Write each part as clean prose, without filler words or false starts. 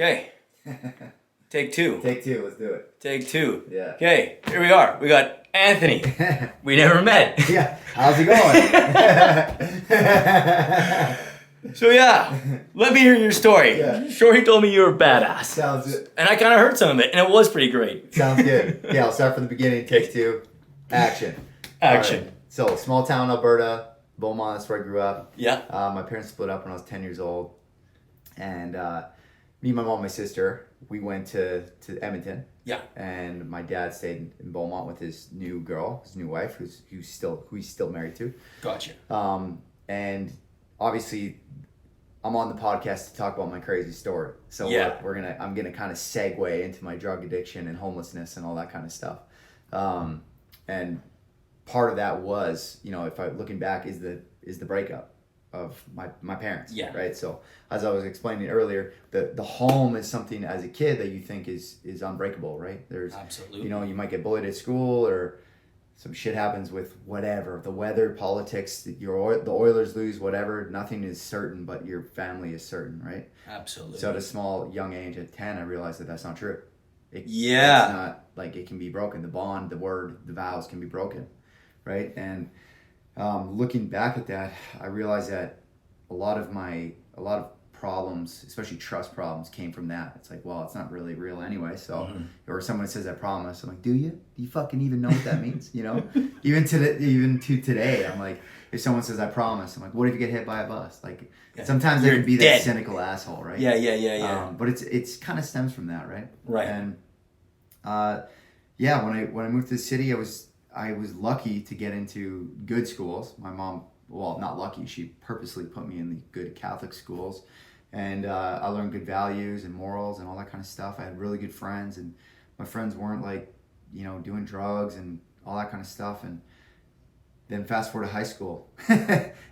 Okay. Take two. Take two, let's do it. Take two. Yeah. Okay, here we are. We got Anthony. We never met. Yeah, how's it going? So yeah, let me hear your story. Yeah. Shorty told me you were a badass. Sounds good. And I kind of heard some of it, and it was pretty great. Sounds good. Yeah, I'll start from the beginning. Take two. Action. Action. Right. So, small town, Alberta. Beaumont, that's where I grew up. Yeah. My parents split up when I was 10 years old. And me, my mom, and my sister, we went to Edmonton. Yeah. And my dad stayed in Beaumont with his new girl, his new wife, who he's still married to. Gotcha. And obviously, I'm on the podcast to talk about my crazy story. So yeah. I'm gonna kind of segue into my drug addiction and homelessness and all that kind of stuff. And part of that was, if I looking back, is the breakup of my parents. Yeah. Right. So as I was explaining earlier, the home is something as a kid that you think is unbreakable. Right. There's absolutely. You might get bullied at school or some shit happens with whatever, the weather, politics, the Oilers lose, whatever. Nothing is certain, but your family is certain, right? Absolutely. So at a small, young age, at 10, I realized that that's not true. It's not like it can be broken. The bond, the word, the vows can be broken, right? And looking back at that, I realized that a lot of problems, especially trust problems, came from that. It's like, well, it's not really real anyway. So, or someone says I promise, I'm like, do you fucking even know what that means? Even to today, I'm like, if someone says I promise, I'm like, what if you get hit by a bus? Like, sometimes I can be that cynical asshole, right? Yeah. But it's kind of stems from that, right? Right. And when I moved to the city, I was lucky to get into good schools. My mom, well, not lucky, she purposely put me in the good Catholic schools. And I learned good values and morals and all that kind of stuff. I had really good friends, and my friends weren't like, doing drugs and all that kind of stuff. And then fast forward to high school,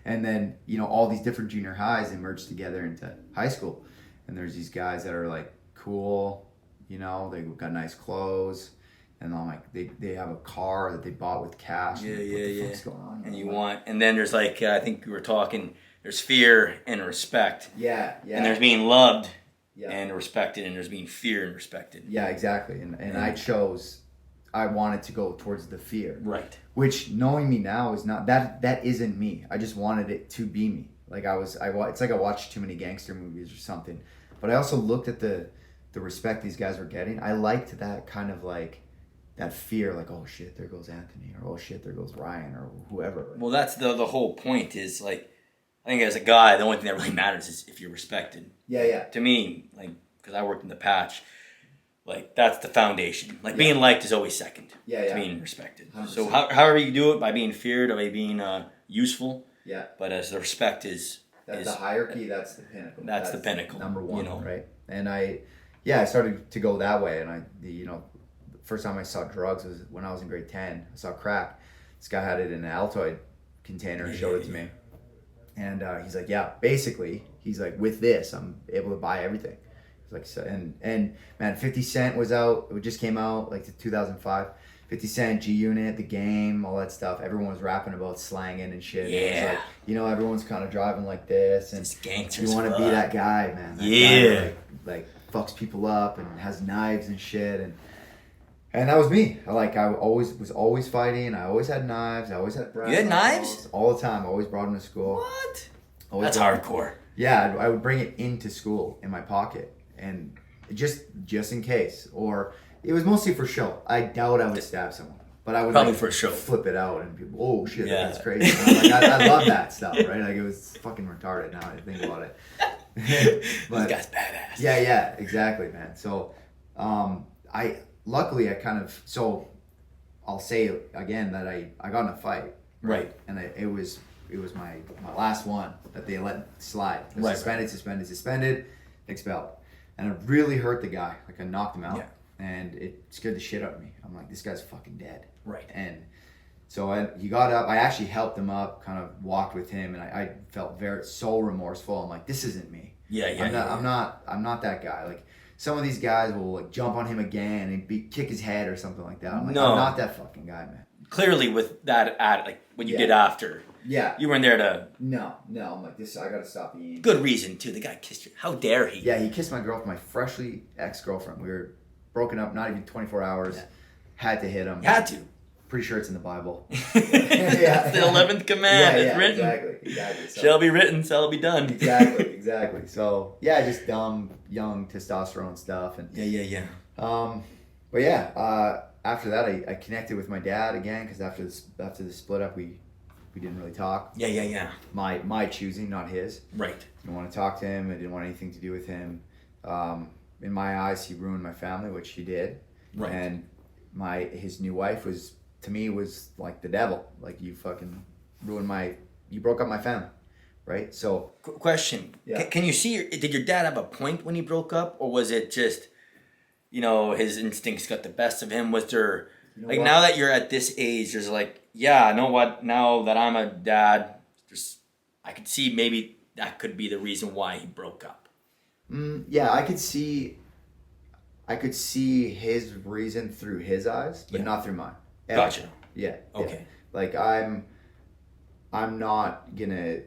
and then all these different junior highs, they merged together into high school. And there's these guys that are like cool, they got nice clothes, and I'm like, they have a car that they bought with cash. Yeah. What the fuck's going on? And then there's like, I think we were talking. There's fear and respect. Yeah. And there's being loved and respected, and there's being feared and respected. Yeah, exactly. And I wanted to go towards the fear. Right. Which, knowing me now, is not, that isn't me. I just wanted it to be me. Like it's like I watched too many gangster movies or something. But I also looked at the respect these guys were getting. I liked that kind of like, that fear, like, oh shit, there goes Anthony, or oh shit, there goes Ryan, or whoever. Well, that's the whole point is like, I think as a guy, the only thing that really matters is if you're respected. Yeah. To me, like, because I worked in the patch, like, that's the foundation. Like, being liked is always second to being respected. 100%. So however you do it, by being feared, or by being useful. Yeah. But as the respect is the hierarchy, that's the pinnacle. That's the pinnacle. Number one, right? And I started to go that way. And the first time I saw drugs was when I was in grade 10. I saw crack. This guy had it in an Altoid container and showed it to me. And he's like, basically, he's like, with this, I'm able to buy everything. He's like, so, and man, 50 Cent was out. It just came out, like 2005. 50 Cent, G-Unit, The Game, all that stuff. Everyone was rapping about slanging and shit. Yeah. And it was like, everyone's kind of driving like this. And you want to be that guy, man. That guy, like fucks people up and has knives and shit. And that was me. I was always fighting. I always had knives. I always had brass. You had knives? All the time. I always brought them to school. What? That's hardcore. Yeah, I would bring it into school in my pocket, and just in case. Or it was mostly for show. I doubt I would stab someone, but I would probably for show. Flip it out, and people, oh shit, that's crazy. I love that stuff, right? Like, it was fucking retarded now I think about it. But, this guy's badass. Yeah, exactly, man. So, luckily, I'll say again that I got in a fight. Right. And it was my last one that they let slide. Suspended, expelled. And it really hurt the guy. Like, I knocked him out. Yeah. And it scared the shit out of me. I'm like, this guy's fucking dead. Right. And so he got up. I actually helped him up, kind of walked with him, and I felt so remorseful. I'm like, this isn't me. I'm not that guy. Like, some of these guys will like jump on him again and kick his head or something like that. I'm like, I'm not that fucking guy, man. Clearly, with that what you did after, Yeah. You weren't there to... No. I'm like, I gotta stop eating. Good reason, too. The guy kissed you. How dare he? Yeah, he kissed my freshly ex-girlfriend. We were broken up, not even 24 hours. Yeah. Had to hit him. You had to. Pretty sure it's in the Bible. It's the 11th command. It's written. Exactly. So, shall be written, shall be done. Exactly. So, yeah, just dumb, young testosterone stuff. And Yeah. But yeah, after that, I connected with my dad again, because after the split up, we didn't really talk. Yeah. My choosing, not his. Right. I didn't want to talk to him. I didn't want anything to do with him. In my eyes, he ruined my family, which he did. Right. And his new wife was like the devil. Like, you fucking you broke up my family, right? So question. Yeah. Can you see, did your dad have a point when he broke up, or was it just, his instincts got the best of him? Was there, now that you're at this age, there's like, yeah, know what, now that I'm a dad, I could see maybe that could be the reason why he broke up. Yeah, I could see his reason through his eyes, but not through mine. Ever. Gotcha. Yeah. Okay. Yeah. Like, I'm not gonna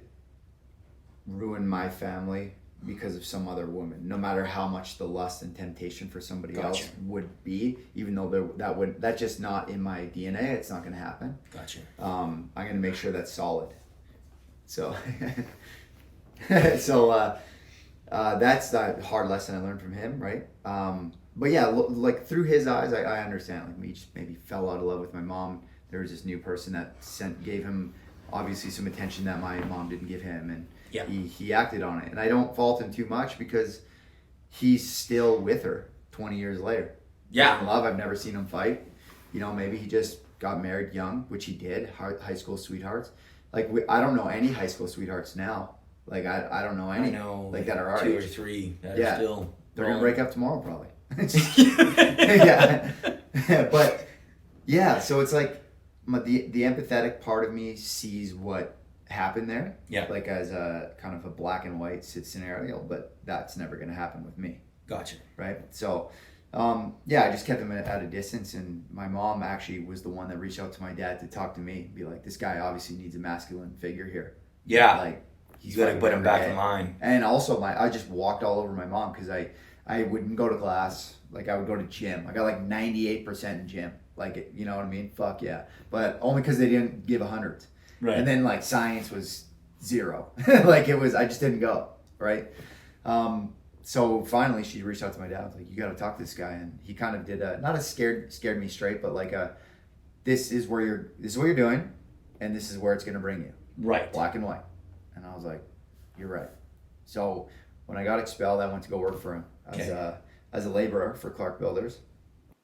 ruin my family because of some other woman, no matter how much the lust and temptation for somebody else would be, even though that's just not in my DNA. It's not gonna happen. Gotcha. I'm gonna make sure that's solid. So, that's the hard lesson I learned from him, right? But yeah, like, through his eyes, I understand. Like, we just maybe fell out of love with my mom. There was this new person that gave him obviously some attention that my mom didn't give him, and he acted on it. And I don't fault him too much, because he's still with her 20 years later. Yeah. In love, I've never seen him fight. Maybe he just got married young, which he did. High school sweethearts. Like, I don't know any high school sweethearts now. Like, I don't know any. Like, that are our two age. or three that are still... They're going to break up tomorrow, probably. Yeah. But, yeah, so it's like, the empathetic part of me sees what happened there. Yeah. Like, as a kind of a black and white scenario, but that's never going to happen with me. Gotcha. Right? So, I just kept him at a distance, and my mom actually was the one that reached out to my dad to talk to me, be like, this guy obviously needs a masculine figure here. Yeah. Like, he's got to put him back in line. And also, I just walked all over my mom, because I wouldn't go to class. Like, I would go to gym. I got like 98% in gym. Like, you know what I mean? Fuck yeah. But only because they didn't give 100. Right. And then, like, science was 0. Like, I just didn't go. Right. So finally she reached out to my dad. I was like, you got to talk to this guy. And he kind of did not a scared me straight, but like this is what you're doing, and this is where it's going to bring you. Right. Black and white. And I was like, you're right. So when I got expelled, I went to go work for him as a laborer for Clark Builders.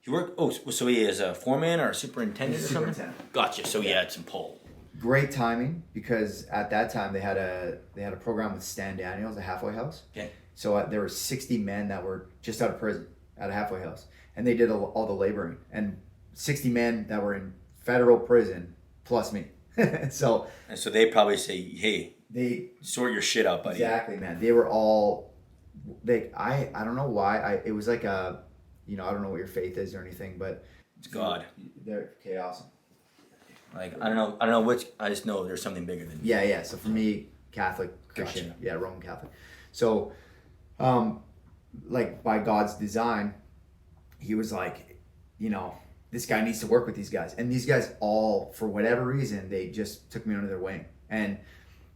You work? Oh, so he is a foreman or a superintendent or something? Superintendent. Gotcha. So he had some pull. Great timing, because at that time they had a program with Stan Daniels, a halfway house. Okay. So there were 60 men that were just out of prison at a halfway house, and they did all the laboring, and 60 men that were in federal prison plus me. So they probably say, hey, they sort your shit out, buddy. Exactly, man. They were all I don't know why. It was like I don't know what your faith is or anything, but it's God. They're chaos. Like, I don't know which. I just know there's something bigger than me. Yeah. So for me, Catholic, Christian, Gotcha. Yeah, Roman Catholic. So, like, by God's design, he was like, this guy needs to work with these guys, and these guys all, for whatever reason, they just took me under their wing, and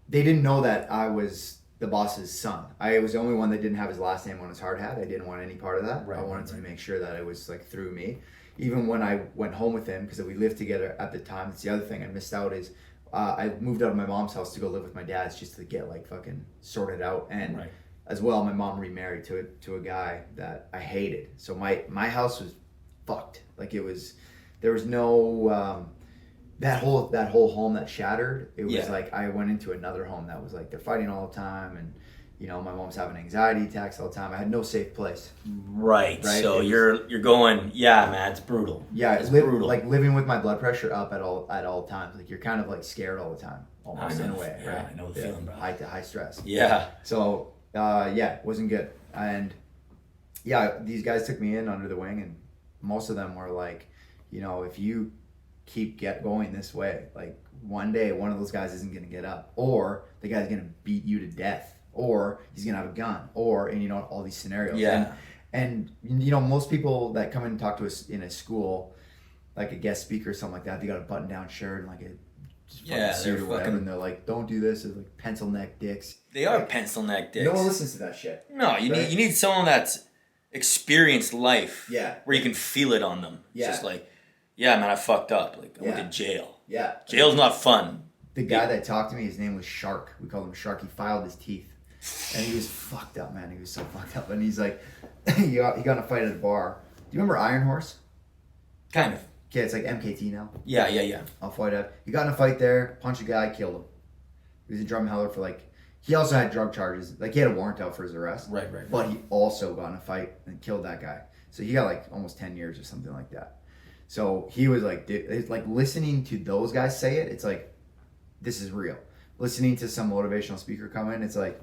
they didn't know that I was the boss's son. I was the only one that didn't have his last name on his hard hat. I didn't want any part of that. Right, I wanted to make sure that it was like through me. Even when I went home with him, because we lived together at the time. That's the other thing I missed out is I moved out of my mom's house to go live with my dad's, just to get like fucking sorted out. And as well, my mom remarried to a guy that I hated. So my house was fucked. Like, there was no that whole home that shattered. It was like I went into another home that was like they're fighting all the time, and my mom's having anxiety attacks all the time. I had no safe place. Right. So you're going, yeah, man, it's brutal. Yeah, it's brutal. Like, living with my blood pressure up at all times. Like, you're kind of like scared all the time, almost, in a way. Yeah, right? I know the feeling, bro. High stress. Yeah. So it wasn't good. And these guys took me in under the wing, and most of them were like, if you keep going this way. Like one day, one of those guys isn't going to get up, or the guy's going to beat you to death, or he's going to have a gun, and you know, all these scenarios. Yeah. And you know, most people that come in and talk to us in a school, like a guest speaker or something like that, they got a button-down shirt and like a suit or whatever, and they're like, "Don't do this." It's like pencil neck dicks. They are pencil neck dicks. No one listens to that shit. No, you need someone that's experienced life. Yeah. Where you can feel it on them. Yeah. It's just like, yeah, man, I fucked up. Like I went to jail. Yeah. Jail's not fun. The guy that talked to me, his name was Shark. We called him Shark. He filed his teeth. And he was fucked up, man. He was so fucked up. And he's like, he got in a fight at a bar. Do you remember Iron Horse? Kind of. Yeah, it's like MKT now. Yeah. I'll fight up. He got in a fight there, punched a guy, killed him. He was a drum heller for he also had drug charges. Like he had a warrant out for his arrest. Right. But he also got in a fight and killed that guy. So he got like almost 10 years or something like that. So he was like, it's like listening to those guys say it, it's like, this is real. Listening to some motivational speaker come in, it's like,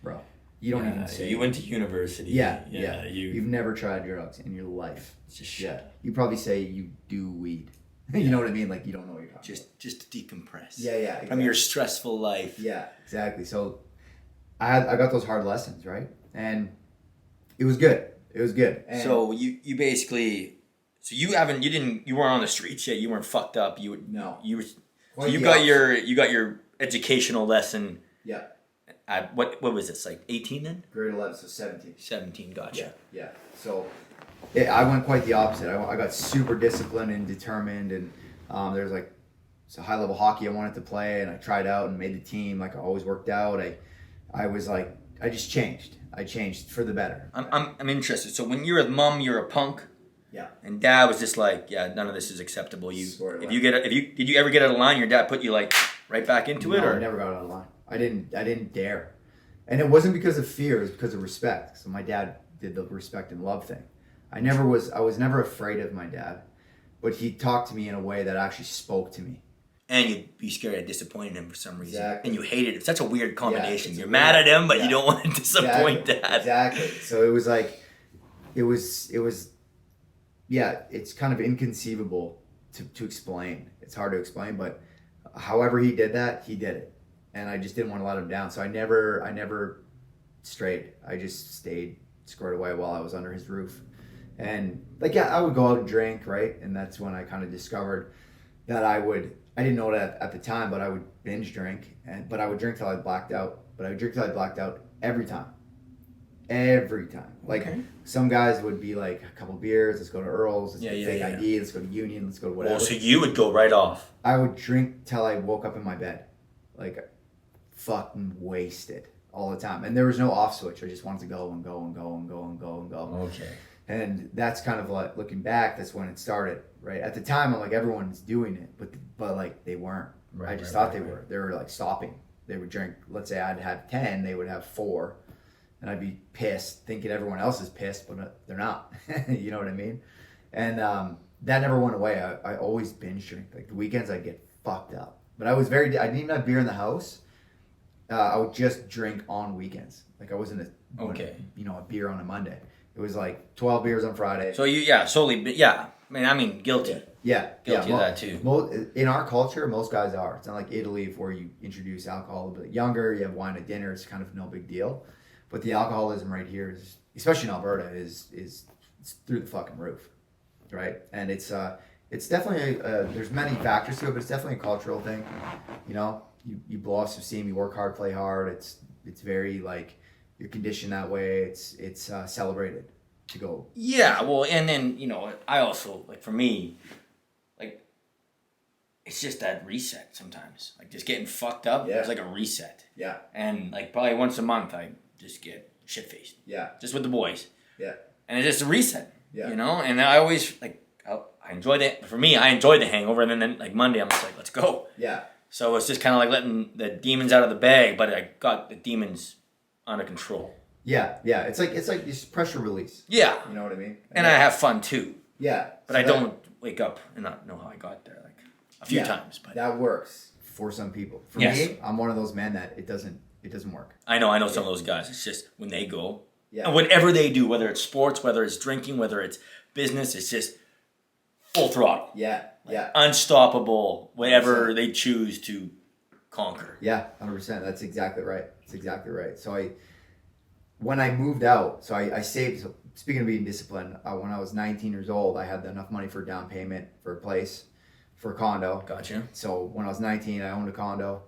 bro, you don't even say you went to university. Yeah. You've never tried drugs in your life. It's just shit. You probably say you do weed. You know what I mean? Like you don't know what you're talking about. Just to decompress. Yeah, exactly. From your stressful life. Yeah, exactly. So I got those hard lessons, right? And it was good. And so you basically, you weren't on the streets yet. You weren't fucked up. You got your educational lesson. Yeah. At what was this, like 18 then? Grade 11, so 17. 17, gotcha. Yeah. So I went quite the opposite. I got super disciplined and determined, and there's like it's a high level hockey I wanted to play, and I tried out and made the team. Like I always worked out. I was like, I just changed. I changed for the better. I'm interested. So when you're a mom, you're a punk. Yeah. And dad was just like, yeah, none of this is acceptable. Did you ever get out of line? Your dad put you like right back into it, or I never got out of line. I didn't dare, and it wasn't because of fear. It was because of respect. So my dad did the respect and love thing. I was never afraid of my dad, but he talked to me in a way that actually spoke to me. And you'd be scared of disappointing him for some reason. Exactly. And you hated it. It's such a weird combination. You're mad at him, but you don't want to disappoint dad. Exactly. So it was like, it was, it's kind of inconceivable to explain. It's hard to explain, but however he did that, he did it. And I just didn't want to let him down. So I never strayed. I just stayed squared away while I was under his roof. And I would go out and drink, right? And that's when I kind of discovered that I didn't know it at the time, but I would binge drink, but I would drink till I blacked out. But I would drink till I blacked out every time. Like some guys would be like a couple beers, let's go to Earl's, let's get fake ID, let's go to Union, let's go to whatever. Oh, so you would go right off. I would drink till I woke up in my bed. Like fucking wasted all the time. And there was no off switch. I just wanted to go and go and go and go and go and go. Okay. And that's kind of like looking back, that's when it started, right? At the time, I'm like, everyone's doing it, but like they weren't. I just thought they were. They were like stopping. They would drink, let's say I'd have 10, they would have 4. And I'd be pissed, thinking everyone else is pissed, but they're not. You know what I mean? And that never went away. I always binge drink. Like the weekends, I'd get fucked up. But I didn't even have beer in the house. I would just drink on weekends. Like I wasn't a beer on a Monday. It was like 12 beers on Friday. So I mean, guilty. Yeah. Guilty of that too. In our culture, most guys are. It's not like Italy where you introduce alcohol a bit younger, you have wine at dinner, it's kind of no big deal. But the alcoholism right here is, especially in Alberta, is it's through the fucking roof, right? And it's definitely there's many factors to it, but it's definitely a cultural thing. You know, you blow off some steam, you work hard, play hard. It's very like you're conditioned that way. It's celebrated to go. Yeah, well, and then I also like for me, like it's just that reset sometimes. Like just getting fucked up is like a reset. Yeah. And like probably once a month I just get shit faced. Yeah. Just with the boys. Yeah. And it's just a reset. Yeah. And I always I enjoyed it. For me, I enjoyed the hangover, and then like Monday I'm just like, let's go. Yeah. So it's just kind of like letting the demons out of the bag, but I got the demons under control. Yeah. It's like this pressure release. Yeah. You know what I mean? And I have fun too. Yeah. But I don't wake up and not know how I got there like a few times. But that works for some people. For me, I'm one of those men that it doesn't work. I know some of those guys. It's just when they go, and whatever they do, whether it's sports, whether it's drinking, whether it's business, it's just full throttle. Yeah. Unstoppable, whatever 100%. They choose to conquer. Yeah, 100%. That's exactly right. So when I moved out, so I saved, so speaking of being disciplined, when I was 19 years old, I had enough money for a down payment for a place, for a condo. Gotcha. So when I was 19, I owned a condo.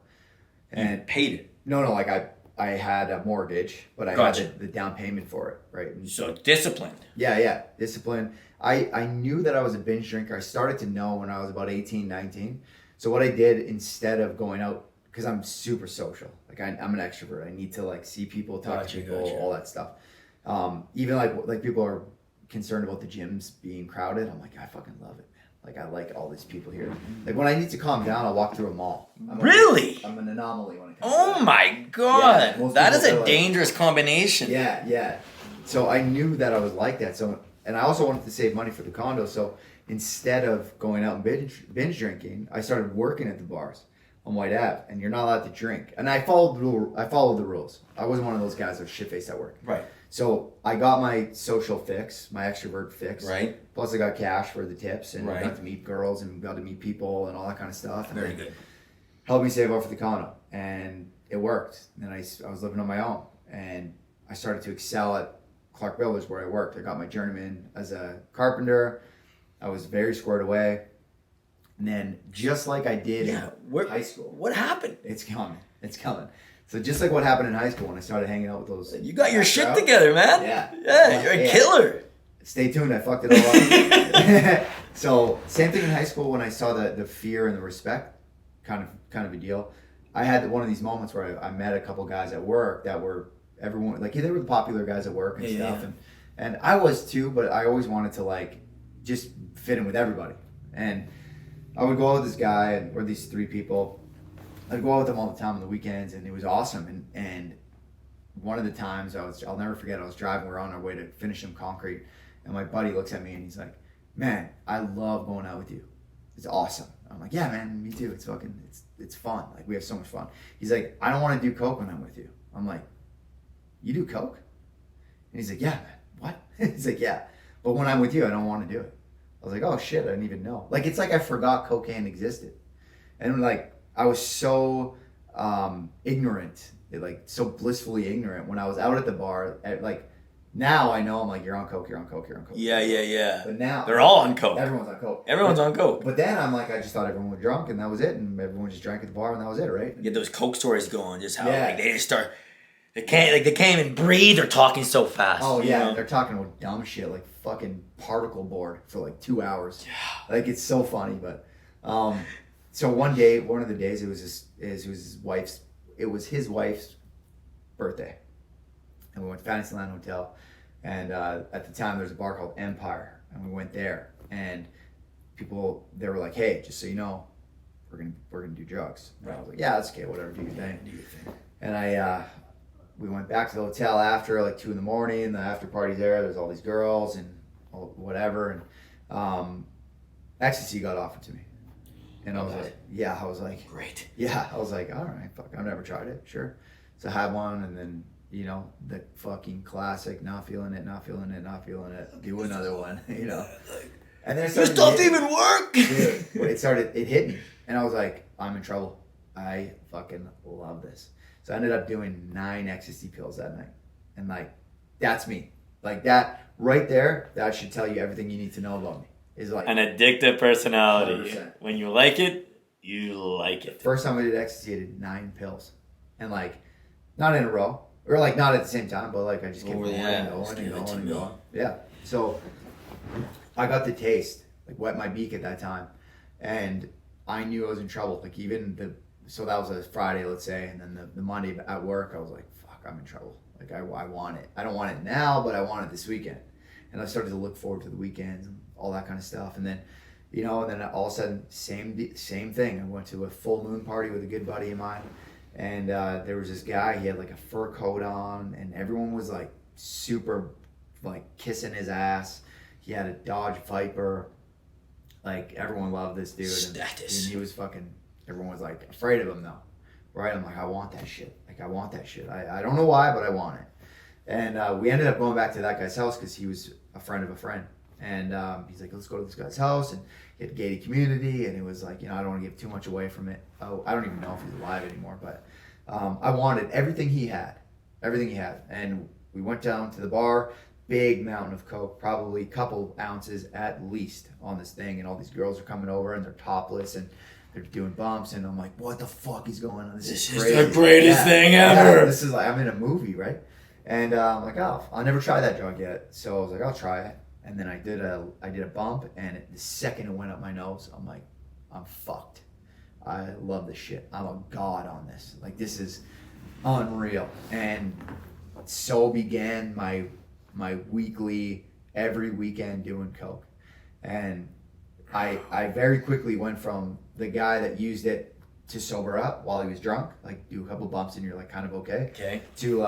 And you paid it? No, like I had a mortgage, but I had the down payment for it, right? And so disciplined. Yeah, disciplined. I knew that I was a binge drinker. I started to know when I was about 18, 19. So what I did, instead of going out, because I'm super social, like I'm an extrovert. I need to like see people, talk to people, all that stuff. Even like people are concerned about the gyms being crowded. I'm like, I fucking love it, man. Like I like all these people here. Like when I need to calm down, I'll walk through a mall. Really? I'm an anomaly when it comes to that. My God. Yeah, that is a dangerous combination. Yeah. So I knew that I was like that. So, and I also wanted to save money for the condo. So instead of going out and binge drinking, I started working at the bars on White Ave, and you're not allowed to drink. And I followed the rules. I wasn't one of those guys that was shit-faced at work. Right. So I got my social fix, my extrovert fix. Right. Plus I got cash for the tips, and right. got to meet girls and got to meet people and all that kind of stuff. Very good. Helped me save up for the condo, and it worked. And I was living on my own, and I started to excel at Clark Builders where I worked. I got my journeyman as a carpenter. I was very squared away. And then just like I did in high school. What happened? It's coming. So just like what happened in high school when I started hanging out with those. You got your shit together, man. Yeah, you're a killer. Stay tuned. I fucked it all up. So same thing in high school when I saw the fear and the respect kind of a deal. I had one of these moments where I met a couple guys at work that were everyone like they were the popular guys at work and stuff, and I was too, but I always wanted to like just fit in with everybody. And I would go out with this guy or these three people. I'd go out with them all the time on the weekends, and it was awesome. And one of the times I'll never forget, I was driving, we were on our way to finish some concrete, and my buddy looks at me and he's like, "Man, I love going out with you. It's awesome." I'm like, "Yeah, man, me too. It's fun. Like we have so much fun." He's like, "I don't want to do coke when I'm with you." I'm like, "You do coke?" And he's like, "Yeah, man." "What?" He's like, "Yeah, but when I'm with you, I don't want to do it." I was like, "Oh shit, I didn't even know." Like it's like I forgot cocaine existed, and like I was so ignorant, so blissfully ignorant when I was out at the bar. Like now I know, I'm like, you're on coke. Yeah. But now they're all on coke. Everyone's on coke. On coke. But then I'm like, I just thought everyone was drunk and that was it, and everyone just drank at the bar and that was it, right? You get those coke stories going, just how like they just start. They can't even breathe. They're talking so fast. Oh yeah, you know? They're talking about dumb shit like fucking particle board for like 2 hours. Yeah. Like it's so funny, but so one of the days it was his wife's birthday, and we went to Fantasyland Hotel, and at the time there was a bar called Empire, and we went there, and they were like, "Hey, just so you know, we're gonna do drugs." And I was like, "Yeah, that's okay, whatever, do your thing." And we went back to the hotel after like 2 a.m. The after party's there. There's all these girls and whatever, and ecstasy got offered to me, and I was like, great. Yeah, I was like, all right, fuck, I've never tried it. Sure, so I had one, and then the fucking classic, not feeling it. Do another one, And then this stuff even work. Dude, it hit me, and I was like, I'm in trouble. I fucking love this. So I ended up doing 9 ecstasy pills that night. And like, that's me. Like that right there, that should tell you everything you need to know about me. Is like an addictive personality. 100%. When you like it, you like it. First time I did ecstasy, I did 9 pills. And like, not in a row. Or like not at the same time, but like I just kept going and going. Yeah. So I got the taste, like wet my beak at that time. And I knew I was in trouble. Like so that was a Friday, let's say, and then the Monday at work, I was like, fuck, I'm in trouble. Like, I want it. I don't want it now, but I want it this weekend. And I started to look forward to the weekends and all that kind of stuff. And then, and then all of a sudden, same thing. I went to a full moon party with a good buddy of mine. And there was this guy, he had like a fur coat on, and everyone was like super, like kissing his ass. He had a Dodge Viper. Like, everyone loved this dude. Status. And he was fucking... Everyone was like afraid of him though, right? I'm like, I want that shit. I don't know why, but I want it. And we ended up going back to that guy's house because he was a friend of a friend. And he's like, let's go to this guy's house, and he had a gated community, and it was like, I don't want to give too much away from it. Oh, I don't even know if he's alive anymore, but I wanted everything he had, and we went down to the bar. Big mountain of coke, probably a couple ounces at least on this thing, and all these girls are coming over and they're topless and they're doing bumps, and I'm like, what the fuck is going on? This is crazy. The greatest thing ever. This is like, I'm in a movie, right? And I'm like, oh, I'll never try that drug yet. So I was like, I'll try it. And then I did a bump, and the second it went up my nose, I'm like, I'm fucked. I love this shit. I'm a god on this. Like, this is unreal. And so began my weekly, every weekend doing coke. And I very quickly went from the guy that used it to sober up while he was drunk, like do a couple bumps and you're like kind of okay, to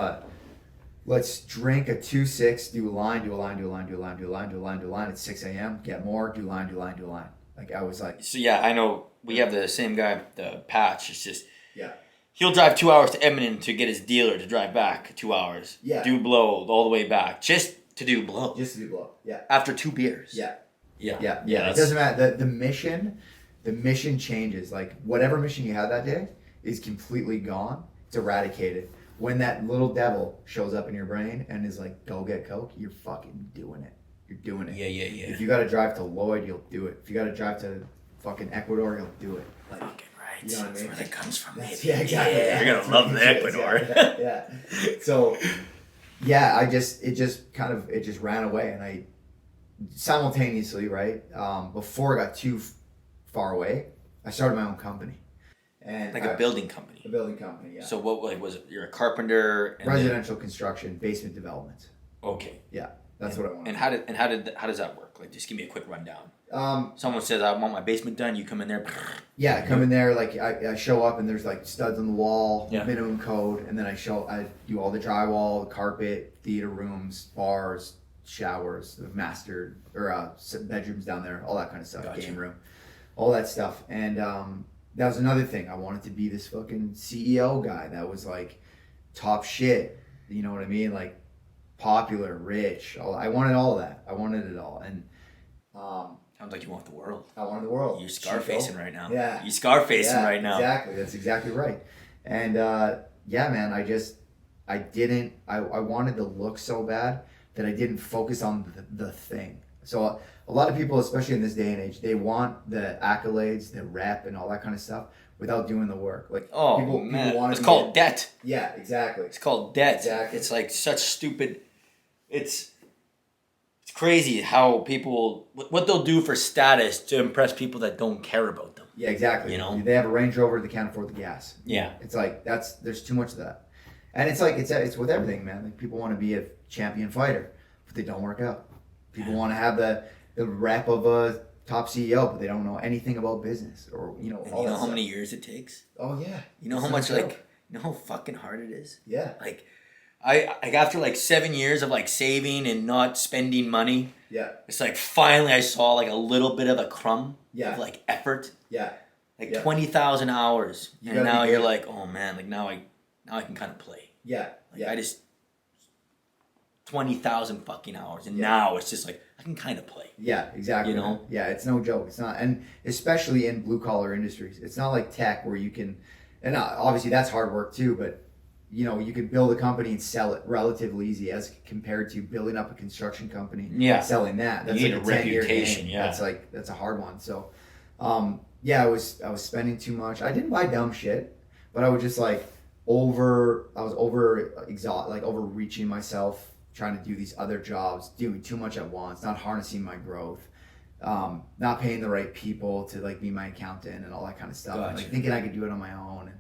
let's drink a 2-6, do a line at 6 a.m., get more, do line. Like, I was like... So yeah, I know we have the same guy, the Patch. It's just... Yeah. He'll drive 2 hours to Edmonton to get his dealer to drive back 2 hours. Yeah. Do blow all the way back. Just to do blow. Yeah. After 2 beers. Yeah. It doesn't matter. The mission changes. Like, whatever mission you had that day is completely gone. It's eradicated. When that little devil shows up in your brain and is like, go get coke, you're fucking doing it. You're doing it. Yeah. If you got to drive to Lloyd, you'll do it. If you got to drive to fucking Ecuador, you'll do it. Like, fucking right. You know what I mean? That's where that comes from. Yeah, exactly. Yeah, you're gonna love the Ecuador. Yeah. So, yeah, it just ran away, and I simultaneously, right, before I got too far away, I started my own company. And like a building company. A building company, yeah. So what, like, was it? You're a carpenter. And residential construction, basement development. Okay. Yeah, that's what I want. And how does that work? Like, just give me a quick rundown. Someone says, I want my basement done. You come in there. Yeah, I come in there. Like, I show up and there's like studs on the wall, minimum code, and then I do all the drywall, the carpet, theater rooms, bars, showers, master or bedrooms down there, all that kind of stuff, gotcha. Game room, all that stuff, and that was another thing. I wanted to be this fucking CEO guy that was like top shit. You know what I mean? Like popular, rich. I wanted all of that. I wanted it all. And sounds like you want the world. I wanted the world. You're scar-facing right now. Yeah. You're scar-facing right now. Exactly. That's exactly right. And yeah, man, I wanted the look so bad that I didn't focus on the thing. So a lot of people, especially in this day and age, they want the accolades, the rep, and all that kind of stuff without doing the work. Like, people want it's called debt. Yeah, exactly. It's called debt. Exactly. It's like such stupid. It's crazy how people, what they'll do for status to impress people that don't care about them. Yeah, exactly. You know, they have a Range Rover, they can't afford the gas. Yeah, it's like there's too much of that, and it's like it's with everything, man. Like, people want to be a champion fighter, but they don't work out. People want to have the rep of a top CEO, but they don't know anything about business or all that. You know how many years it takes? Oh yeah. You know how much you know how fucking hard it is? Yeah. Like, I after like 7 years of like saving and not spending money. Yeah. It's like finally I saw like a little bit of a crumb of like effort. Yeah. Like 20,000 hours, and now you're like, oh man, like now I can kind of play. Yeah. Like, I just 20,000 fucking hours, and now it's just like I can kind of play. Yeah, exactly. You know? Yeah, it's no joke. It's not, and especially in blue collar industries, it's not like tech where you can, and obviously that's hard work too. But you can build a company and sell it relatively easy as compared to building up a construction company. Yeah, selling that. That's like a reputation. Yeah, that's a hard one. So, yeah, I was spending too much. I didn't buy dumb shit, but I was just like overreaching myself. Trying to do these other jobs, doing too much at once, not harnessing my growth, not paying the right people to like be my accountant and all that kind of stuff. Gotcha. Like thinking I could do it on my own. And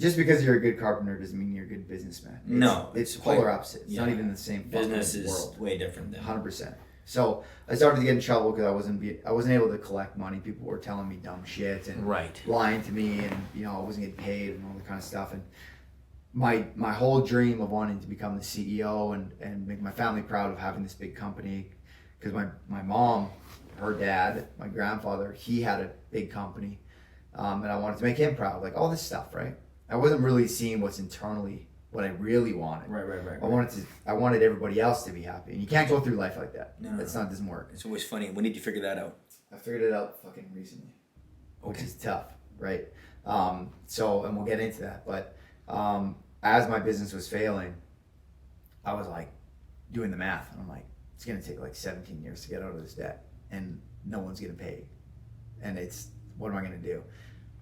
just because you're a good carpenter doesn't mean you're a good businessman. It's polar opposite. It's not even the same. Business is world. Way different than 100%. So I started to get in trouble because I wasn't able to collect money. People were telling me dumb shit and lying to me, and I wasn't getting paid and all that kind of stuff. And my whole dream of wanting to become the CEO and make my family proud of having this big company, because my mom, her dad, my grandfather, he had a big company, and I wanted to make him proud, like all this stuff, right? I wasn't really seeing what's internally what I really wanted. Right. I wanted everybody else to be happy, and you can't go through life like that. No. Doesn't work. It's always funny. When did you figure that out? I figured it out fucking recently, which is tough, right? And we'll get into that. But as my business was failing, I was like doing the math, and I'm like, it's gonna take like 17 years to get out of this debt, and no one's gonna pay, and what am I gonna do?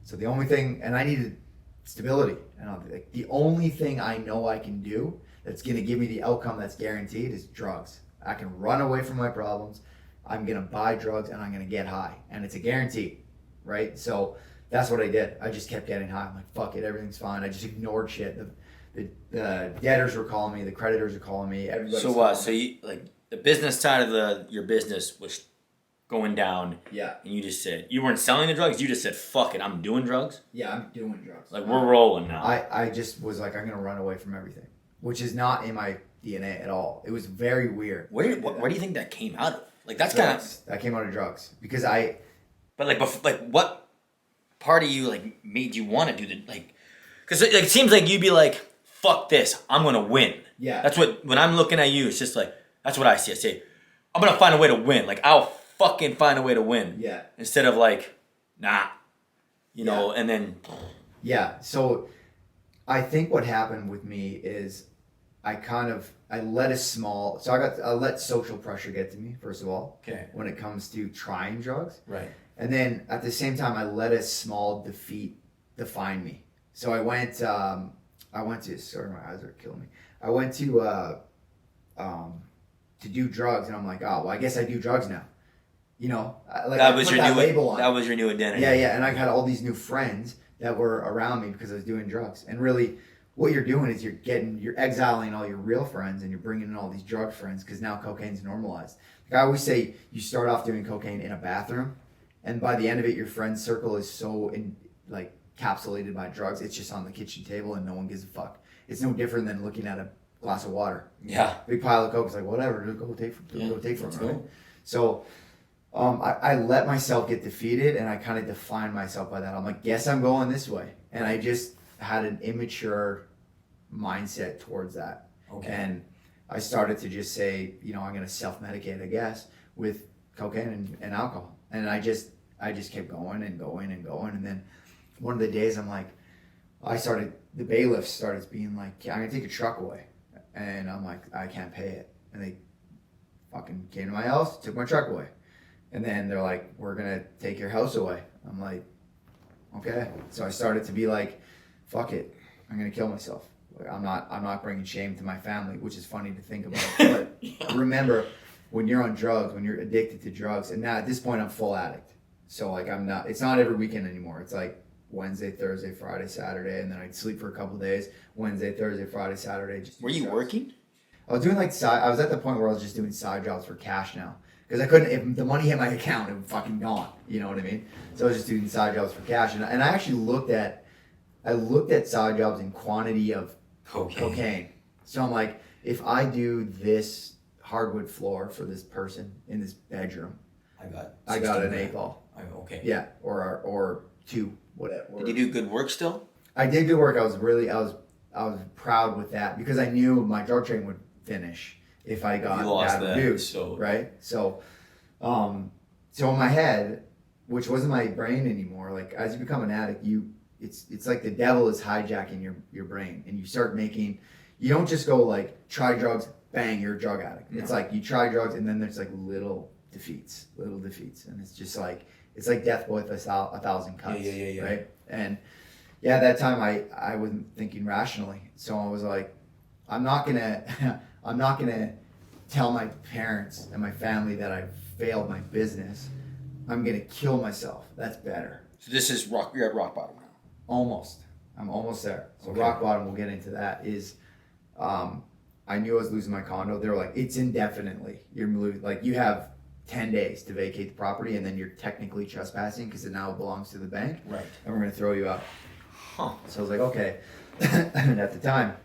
So the only thing, and I needed stability, and I'm like, the only thing I know I can do that's gonna give me the outcome that's guaranteed is drugs. I can run away from my problems. I'm gonna buy drugs and I'm gonna get high, and it's a guarantee, right? So that's what I did. I just kept getting high. I'm like, fuck it, everything's fine. I just ignored shit. The debtors were calling me, the creditors were calling me. Everybody. So what? So you like the business side of your business was going down. Yeah. And you just said you weren't selling the drugs. You just said, fuck it, I'm doing drugs. Yeah, I'm doing drugs. Like we're rolling now. I just was like, I'm gonna run away from everything, which is not in my DNA at all. It was very weird. Where do you think that came out of? Like that's that came out of drugs because I. But what part of you like made you want to do the like? Because it seems like you'd be like, fuck this, I'm gonna win. Yeah. That's what when I'm looking at you, it's just like that's what I see. I say, I'm gonna find a way to win. Like I'll fucking find a way to win. Yeah. Instead of like, nah, you know, and then. Yeah. So, I think what happened with me is, I let I let social pressure get to me, first of all. Okay. When it comes to trying drugs. Right. And then at the same time, I let a small defeat define me. So I went to, sorry, my eyes are killing me. I went to do drugs, and I'm like, oh, well, I guess I do drugs now. You know, like that was your new identity. Yeah, and I had all these new friends that were around me because I was doing drugs. And really, what you're doing is you're exiling all your real friends, and you're bringing in all these drug friends because now cocaine's normalized. Like I always say, you start off doing cocaine in a bathroom, and by the end of it, your friend circle is so encapsulated by drugs. It's just on the kitchen table, and no one gives a fuck. It's no different than looking at a glass of water. Yeah. Big pile of coke. It's like whatever. Go take from it. Right? So. I let myself get defeated, and I kind of defined myself by that. I'm like, guess I'm going this way. And I just had an immature mindset towards that. Okay. And I started to just say, you know, I'm going to self-medicate, I guess, with cocaine and alcohol. And I just kept going and going and going. And then one of the days I'm like, the bailiffs started being like, I'm going to take a truck away. And I'm like, I can't pay it. And they fucking came to my house, took my truck away. And then they're like, we're going to take your house away. I'm like, okay. So I started to be like, fuck it. I'm going to kill myself. I'm not bringing shame to my family, which is funny to think about. But remember, when you're on drugs, when you're addicted to drugs, and now at this point I'm full addict. So like it's not every weekend anymore. It's like Wednesday, Thursday, Friday, Saturday. And then I'd sleep for a couple days. Wednesday, Thursday, Friday, Saturday. Were you working? I was doing I was at the point where I was just doing side jobs for cash now. Because I couldn't, if the money hit my account, it would fucking gone. You know what I mean? So I was just doing side jobs for cash. And I actually looked at side jobs in quantity of cocaine. So I'm like, if I do this hardwood floor for this person in this bedroom, I got an 8-ball. Okay. Yeah, or 2, whatever. Did you do good work still? I did good work. I was proud with that because I knew my drug training would finish if I got bad reviews, right? So in my head, which wasn't my brain anymore, like as you become an addict, it's like the devil is hijacking your brain, and you start making, you don't just go like try drugs, bang, you're a drug addict. No. It's like you try drugs, and then there's like little defeats, and it's just like it's like death with a thousand cuts, yeah. Right? And yeah, at that time I wasn't thinking rationally, so I was like, I'm not gonna tell my parents and my family that I failed my business. I'm gonna kill myself. That's better. So this is you're at rock bottom now. Almost. I'm almost there. So okay. Rock bottom, we'll get into that, is I knew I was losing my condo. They were like, it's indefinitely. You have 10 days to vacate the property, and then you're technically trespassing because it now belongs to the bank. Right. And we're gonna throw you out. Huh. So I was like, okay. And at the time,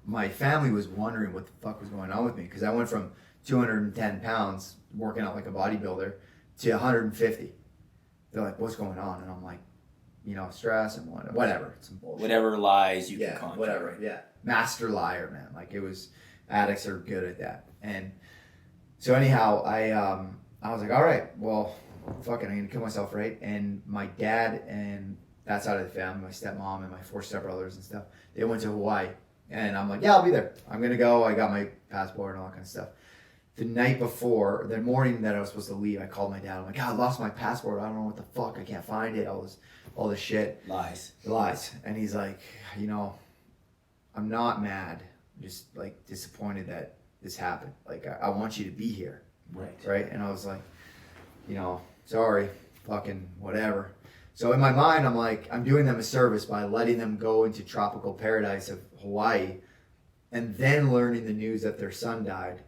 my family was wondering what the fuck was going on with me, because I went from 210 pounds working out like a bodybuilder to 150. They're like, what's going on? And I'm like, stress and whatever. Some bullshit. Whatever lies you can conjure. Whatever, yeah. Master liar, man. Like it was, addicts are good at that. And so anyhow, I was like, all right, well, fuck it, I'm going to kill myself, right? And my dad and that side of the family, my stepmom and my 4 stepbrothers and stuff, they went to Hawaii. And I'm like, yeah, I'll be there. I'm going to go. I got my passport and all that kind of stuff. The night before, the morning that I was supposed to leave, I called my dad. I'm like, God, I lost my passport. I don't know what the fuck. I can't find it. All this shit. Lies. And he's like, I'm not mad. I'm just like disappointed that this happened. Like, I want you to be here. Right. And I was like, sorry, fucking whatever. So in my mind, I'm like, I'm doing them a service by letting them go into tropical paradise of Hawaii and then learning the news that their son died,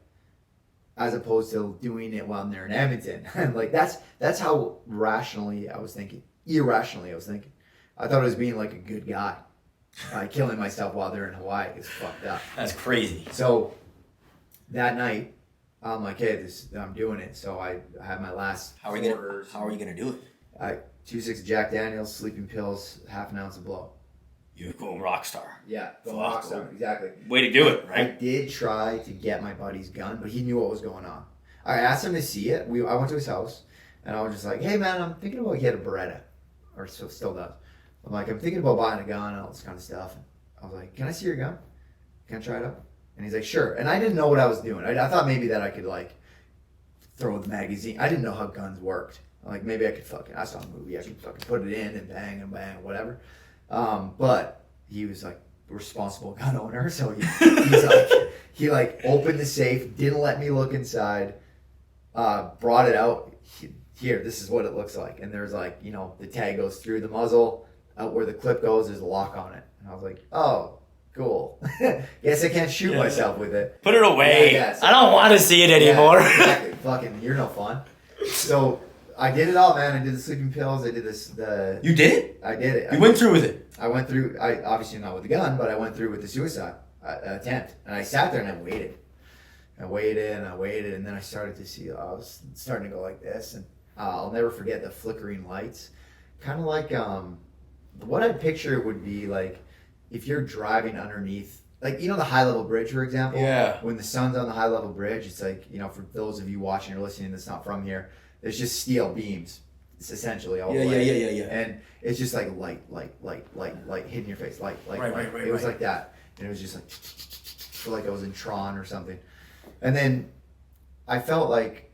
as opposed to doing it while they're in Edmonton. And like, that's how irrationally I was thinking. I thought I was being like a good guy by killing myself while they're in Hawaii. It's fucked up. That's crazy. So that night, I'm like, hey, I'm doing it. So I had my last How are you gonna do it? 2-6 Jack Daniels, sleeping pills, half an ounce of blow. You're going rock star. Yeah, going rock star, exactly. Way to do it, right? I did try to get my buddy's gun, but he knew what was going on. I asked him to see it. I went to his house, and I was just like, hey, man, I'm thinking about, he had a Beretta, or still does. I'm like, I'm thinking about buying a gun and all this kind of stuff. And I was like, can I see your gun? Can I try it out? And he's like, sure. And I didn't know what I was doing. I thought maybe that I could, like, throw the magazine. I didn't know how guns worked. Like, maybe I could I saw a movie. I could fucking put it in and bang, whatever. But he was, like, a responsible gun owner. So he opened the safe, didn't let me look inside, brought it out. Here, this is what it looks like. And there's, like, the tag goes through the muzzle. Out where the clip goes, there's a lock on it. And I was like, oh, cool. Guess I can't shoot myself with it. Put it away. I don't want to see it anymore. Yeah, exactly. Fucking, you're no fun. So I did it all, man. I did the sleeping pills. I did You did it? I did it. You went through with it? I went through, obviously not with the gun, but I went through with the suicide attempt. And I sat there and I waited. And then I started to see, I was starting to go like this. And I'll never forget the flickering lights. Kind of like, what I picture would be like, if you're driving underneath, like, the high level bridge, for example. Yeah. When the sun's on the high level bridge, it's like, for those of you watching or listening that's not from here, there's just steel beams. It's essentially all the way. Yeah. And it's just like light hitting your face, light. Right. It was like that. And it was just like, feel like I was in Tron or something. And then I felt like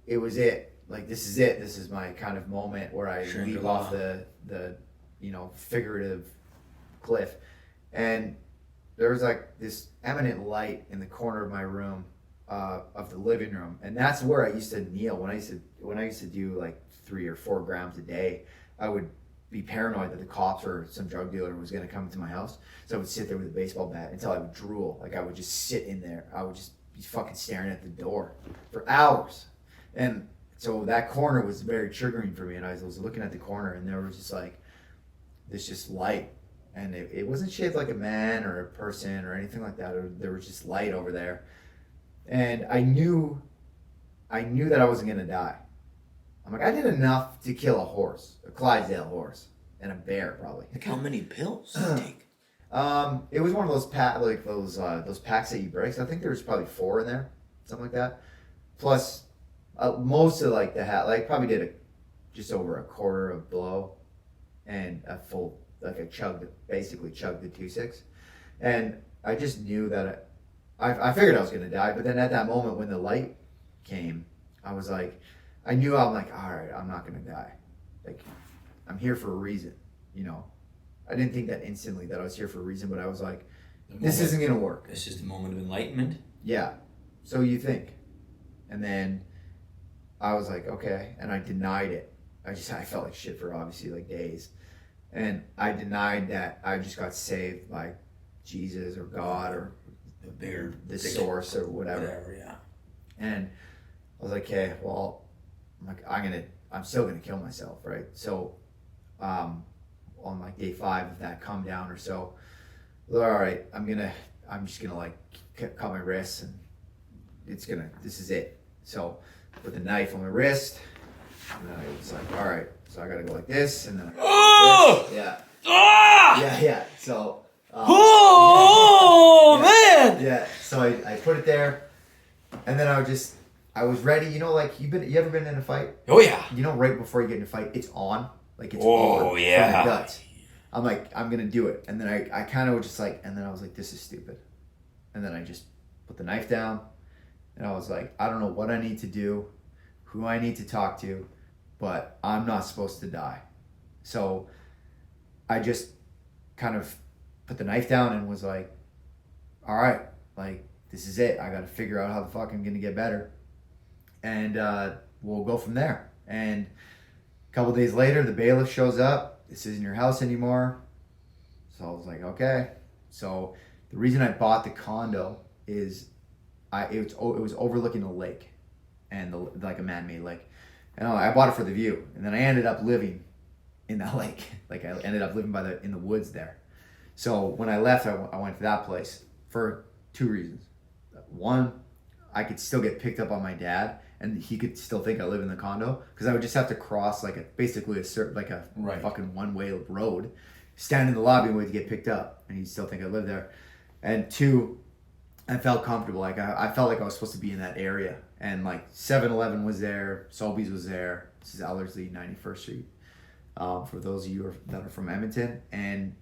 it was it. Like, this is it. This is my kind of moment where I leap off the figurative cliff. And there was like this eminent light in the corner of my room, of the living room, and that's where I used to kneel when I used to do like 3 or 4 grams a day. I would be paranoid that the cops or some drug dealer was going to come into my house, so I would sit there with a baseball bat until I would drool. Like, I would just sit in there. I would just be fucking staring at the door for hours, and so that corner was very triggering for me. And I was looking at the corner, and there was just like this just light. And it wasn't shaped like a man or a person or anything like that. There was just light over there. And I knew that I wasn't going to die. I'm like, I did enough to kill a horse, a Clydesdale horse, and a bear probably. Like, how many pills did you take? It was one of those those packs that you break. So I think there was probably 4 in there, something like that. Plus, most of like the probably did just over a quarter of blow, and a full. Like, I basically chugged the 2-6, and I just knew that I figured I was gonna die. But then at that moment when the light came, I was like, I'm like, all right, I'm not gonna die. Like, I'm here for a reason, I didn't think that instantly that I was here for a reason, but I was like, this isn't gonna work. It's just a moment of enlightenment. Yeah, so you think, and then I was like, okay, and I denied it. I felt like shit for obviously like days. And I denied that I just got saved by Jesus or God or the source or whatever. Yeah. And I was like, okay, well, I'm still gonna kill myself, right? So, on like day 5 of that come down or so, all right, I'm just gonna like cut my wrists, and this is it. So, put the knife on my wrist, And then I was like, all right, so I gotta go like this, and then yeah. Yeah. So. Man. Yeah. So I put it there, and then I was ready. You know, like you ever been in a fight? Oh yeah. You know, right before you get in a fight, it's on. Like it's on. Oh yeah. From your guts. I'm like, I'm gonna do it, and then I kind of was just like, and then I was like, this is stupid, and then I just put the knife down, and I was like, I don't know what I need to do, who I need to talk to, but I'm not supposed to die, so I just kind of put the knife down and was like, all right, like this is it. I got to figure out how the fuck I'm gonna get better, and we'll go from there. And a couple days later, the bailiff shows up. This isn't your house anymore. So I was like, okay. So the reason I bought the condo is it was overlooking a lake, and like a man-made lake, and I bought it for the view. And then I ended up living in that lake. Like I ended up living in the woods there. So when I left, I went to that place for two reasons. One, I could still get picked up on my dad, and he could still think I live in the condo, because I would just have to cross basically a fucking one-way road, stand in the lobby and wait to get picked up, and he'd still think I live there. And two, I felt comfortable. Like I felt like I was supposed to be in that area, and like 7-Eleven was there, Sobeys was there. This is Ellerslie, 91st Street. For those of you that are from Edmonton, and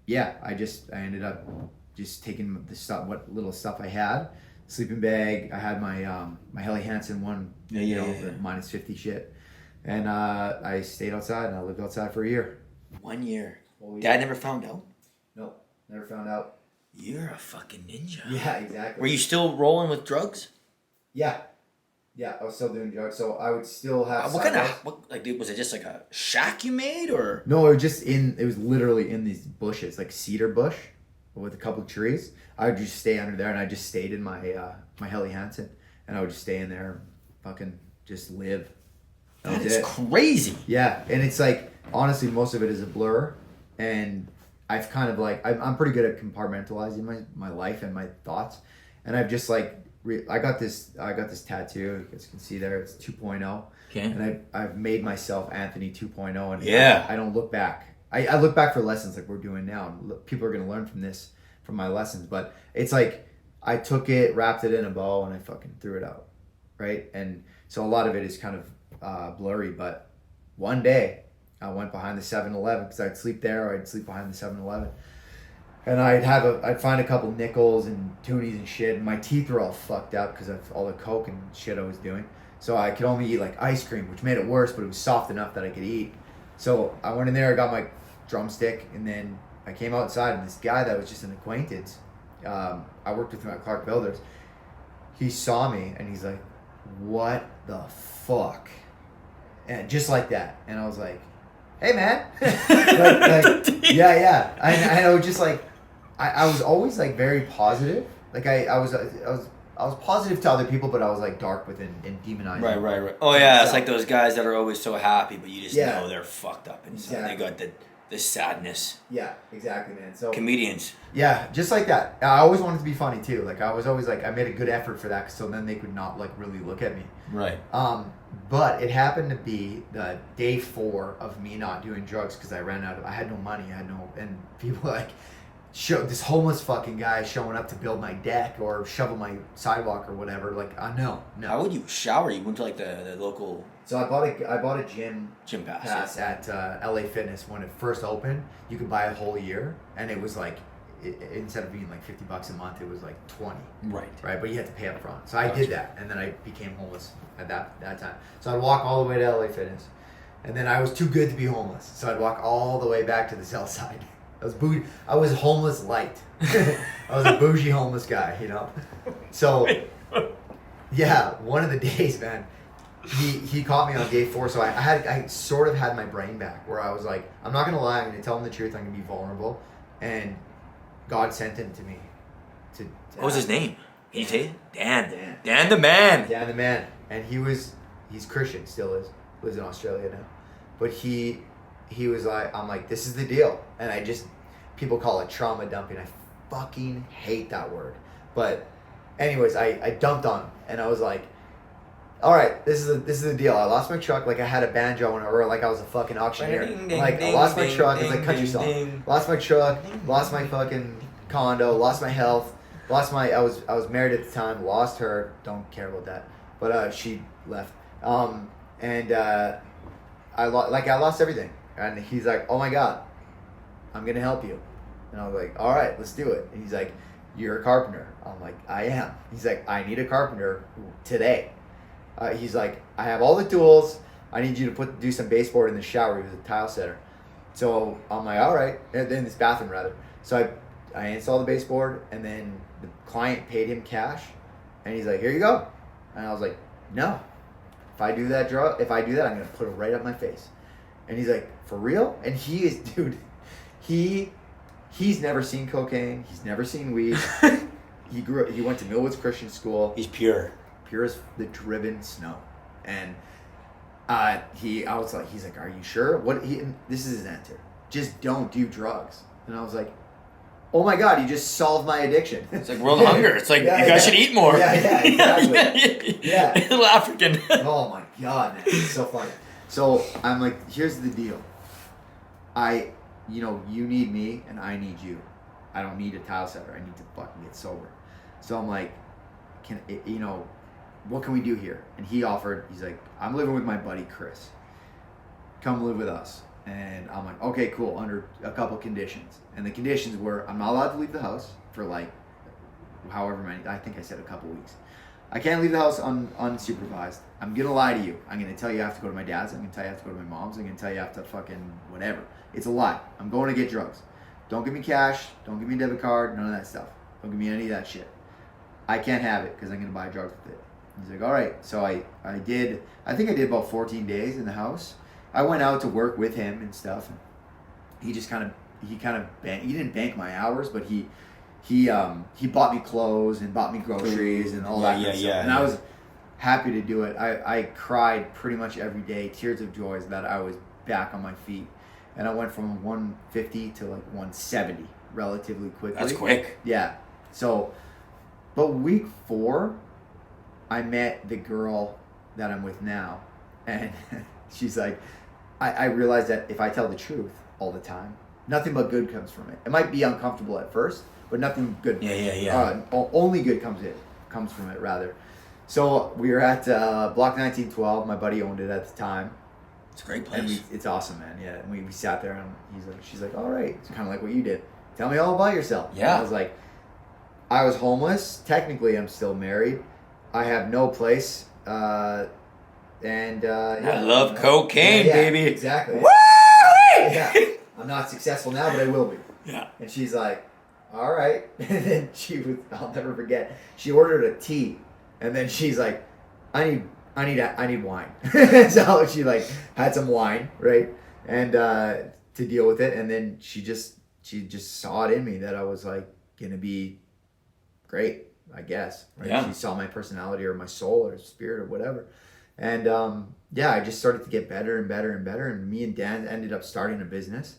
yeah, I ended up just taking the stuff, what little stuff I had. Sleeping bag. I had my Helly Hansen one, minus 50 shit, and I stayed outside, and I lived outside for a year. 1 year. Dad never found out? No, never found out. You're a fucking ninja. Yeah, exactly. Were you still rolling with drugs? Yeah, I was still doing drugs, so I would still have. Was it just like a shack you made, or? No, it was literally in these bushes, like cedar bush, with a couple of trees. I would just stay under there, and I just stayed in my Helly Hansen, and I would just stay in there, and fucking just live. That is crazy. Yeah, and it's like, honestly, most of it is a blur, and I've kind of like, I'm pretty good at compartmentalizing my life and my thoughts, and I've just like, I got this tattoo, as you can see there, it's 2.0, okay, and I've made myself Anthony 2.0, and yeah, I don't look back. I look back for lessons like we're doing now. People are going to learn from my lessons. But it's like I took it, wrapped it in a bow, and I fucking threw it out. Right? And so a lot of it is kind of blurry. But one day I went behind the 7-Eleven, because I'd sleep there, or I'd sleep behind the 7-Eleven. And I'd find a couple nickels and toonies and shit. And my teeth were all fucked up because of all the coke and shit I was doing. So I could only eat like ice cream, which made it worse, but it was soft enough that I could eat. So I went in there, I got my drumstick, and then I came outside, and this guy that was just an acquaintance, I worked with him at Clark Builders, he saw me, and he's like, what the fuck? And just like that. And I was like, hey man. Yeah. I was just like, I was always like very positive. Like I was positive to other people, but I was like dark within and demonizing. Right. Oh yeah, it's like those guys that are always so happy, but you just know they're fucked up inside. Exactly. They got the sadness. Yeah, exactly, man. So comedians. Yeah, just like that. I always wanted to be funny too. Like I was always like, I made a good effort for that, so then they could not like really look at me. Right. But it happened to be the day 4 of me not doing drugs, because I had no money, and people like. This homeless fucking guy showing up to build my deck or shovel my sidewalk or whatever. Like, no. How would you shower? You went to like the local. So I bought a gym pass at LA Fitness when it first opened. You could buy a whole year, and it was like instead of being like $50 a month, it was like 20. Right. But you had to pay up front. So I did that, and then I became homeless at that time. So I'd walk all the way to LA Fitness, and then I was too good to be homeless, so I'd walk all the way back to the south side. I was homeless light. I was a bougie homeless guy, So, yeah, one of the days, man, he caught me on day 4. So I sort of had my brain back, where I was like, I'm not gonna lie, I'm gonna tell him the truth, I'm gonna be vulnerable, and God sent him to me. What was his name? Can you say it? Dan the man. Dan the man, and he's Christian, still lives in Australia now, but he was like, I'm like, this is the deal. And people call it trauma dumping. I fucking hate that word. But anyways, I dumped on him, and I was like, all right, this is the deal. I lost my truck like I had a banjo or like I was a fucking auctioneer. I lost my truck. It's like country song. Lost my truck. Lost my fucking condo. Lost my health. I was married at the time. Lost her. Don't care about that. But she left. I lost everything. And he's like, oh my God, I'm gonna help you. And I was like, all right, let's do it. And he's like, you're a carpenter. I'm like, I am. He's like, I need a carpenter today. He's like, I have all the tools. I need you to do some baseboard in the shower. He was a tile setter. So I'm like, all right. And then this bathroom rather. So I installed the baseboard, and then the client paid him cash, and he's like, here you go. And I was like, no. If I do that, I'm gonna put it right up my face. And he's like, for real? And he is, dude. He's never seen cocaine. He's never seen weed. He went to Millwoods Christian School. He's pure as the driven snow. And he's like, are you sure? This is his answer. Just don't do drugs. And I was like, oh my God, you just solved my addiction. It's like world hunger. It's like, you guys should eat more. Yeah, exactly. Yeah. Little African. Oh my God, man. It's so funny. So I'm like, here's the deal. You need me and I need you. I don't need a tile setter. I need to fucking get sober. So I'm like, what can we do here? And he's like, I'm living with my buddy Chris. Come live with us. And I'm like, okay, cool, under a couple conditions. And the conditions were, I'm not allowed to leave the house for like however many, I think I said a couple weeks. I can't leave the house unsupervised. I'm going to lie to you. I'm going to tell you I have to go to my dad's. I'm going to tell you I have to go to my mom's. I'm going to tell you I have to fucking whatever. It's a lie. I'm going to get drugs. Don't give me cash. Don't give me a debit card. None of that stuff. Don't give me any of that shit. I can't have it because I'm going to buy drugs with it. He's like, all right. So I think I did about 14 days in the house. I went out to work with him and stuff. And he didn't bank my hours, but he bought me clothes and bought me groceries and all that kind of stuff. And I was happy to do it. I cried pretty much every day, tears of joy that I was back on my feet. And I went from 150 to like 170 relatively quickly. That's quick. Yeah. So, but week 4, I met the girl that I'm with now. And she's like, I realized that if I tell the truth all the time, nothing but good comes from it. It might be uncomfortable at first, but nothing good. Yeah. Only good comes from it, rather. So we were at Block 1912. My buddy owned it at the time. It's a great place. It's awesome, man. Yeah. And we sat there, and she's like, all right. It's kind of like what you did. Tell me all about yourself. Yeah. And I was like, I was homeless. Technically, I'm still married. I have no place. I love cocaine, baby. Exactly. Woo! Yeah. I'm not successful now, but I will be. Yeah. And she's like, all right. And then I'll never forget. She ordered a tea, and then she's like, I need wine. So she like had some wine, right? And to deal with it, and then she just saw it in me that I was like gonna be great, I guess. Right? Yeah. She saw my personality or my soul or spirit or whatever. And I just started to get better and better and better. And me and Dan ended up starting a business.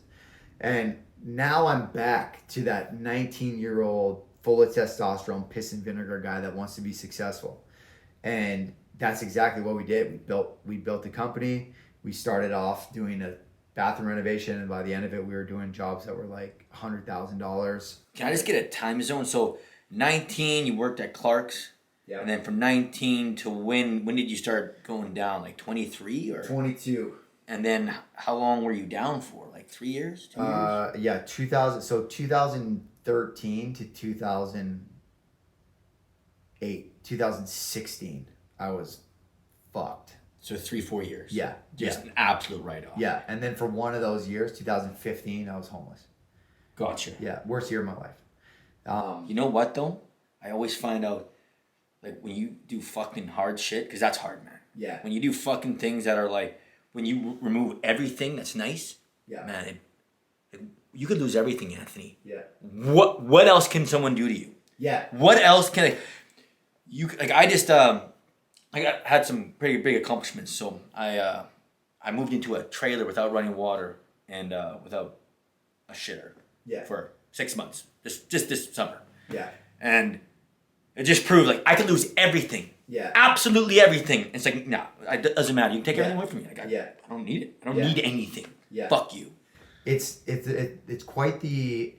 And now I'm back to that 19-year-old full of testosterone, piss and vinegar guy that wants to be successful. And that's exactly what we did. We built a company. We started off doing a bathroom renovation, and by the end of it, we were doing jobs that were like $100,000. Can I just get a time zone? So 19, you worked at Clark's. Yeah. And then from 19 to when did you start going down? Like 23 or 22. And then how long were you down for? Like 3 years? 2 years? Yeah, 2013 to 2008, 2016, I was fucked. So 3-4 years. Yeah. Just an absolute write-off. Yeah, and then for one of those years, 2015, I was homeless. Gotcha. Yeah, worst year of my life. You know what though? I always find out, like, when you do fucking hard shit, because that's hard, man. Yeah. When you do fucking things that are like, when you remove everything that's nice, yeah, man, you could lose everything, Anthony. Yeah. What else can someone do to you? Yeah. What else can I just had some pretty big accomplishments. So I moved into a trailer without running water and without a shitter. Yeah. For 6 months, just this summer. Yeah. And It just proved like I could lose everything. Yeah. Absolutely everything. It's like, no, it doesn't matter. You can take everything away from me. Like, I don't need it. I don't need anything. Yeah. Fuck you. It's quite the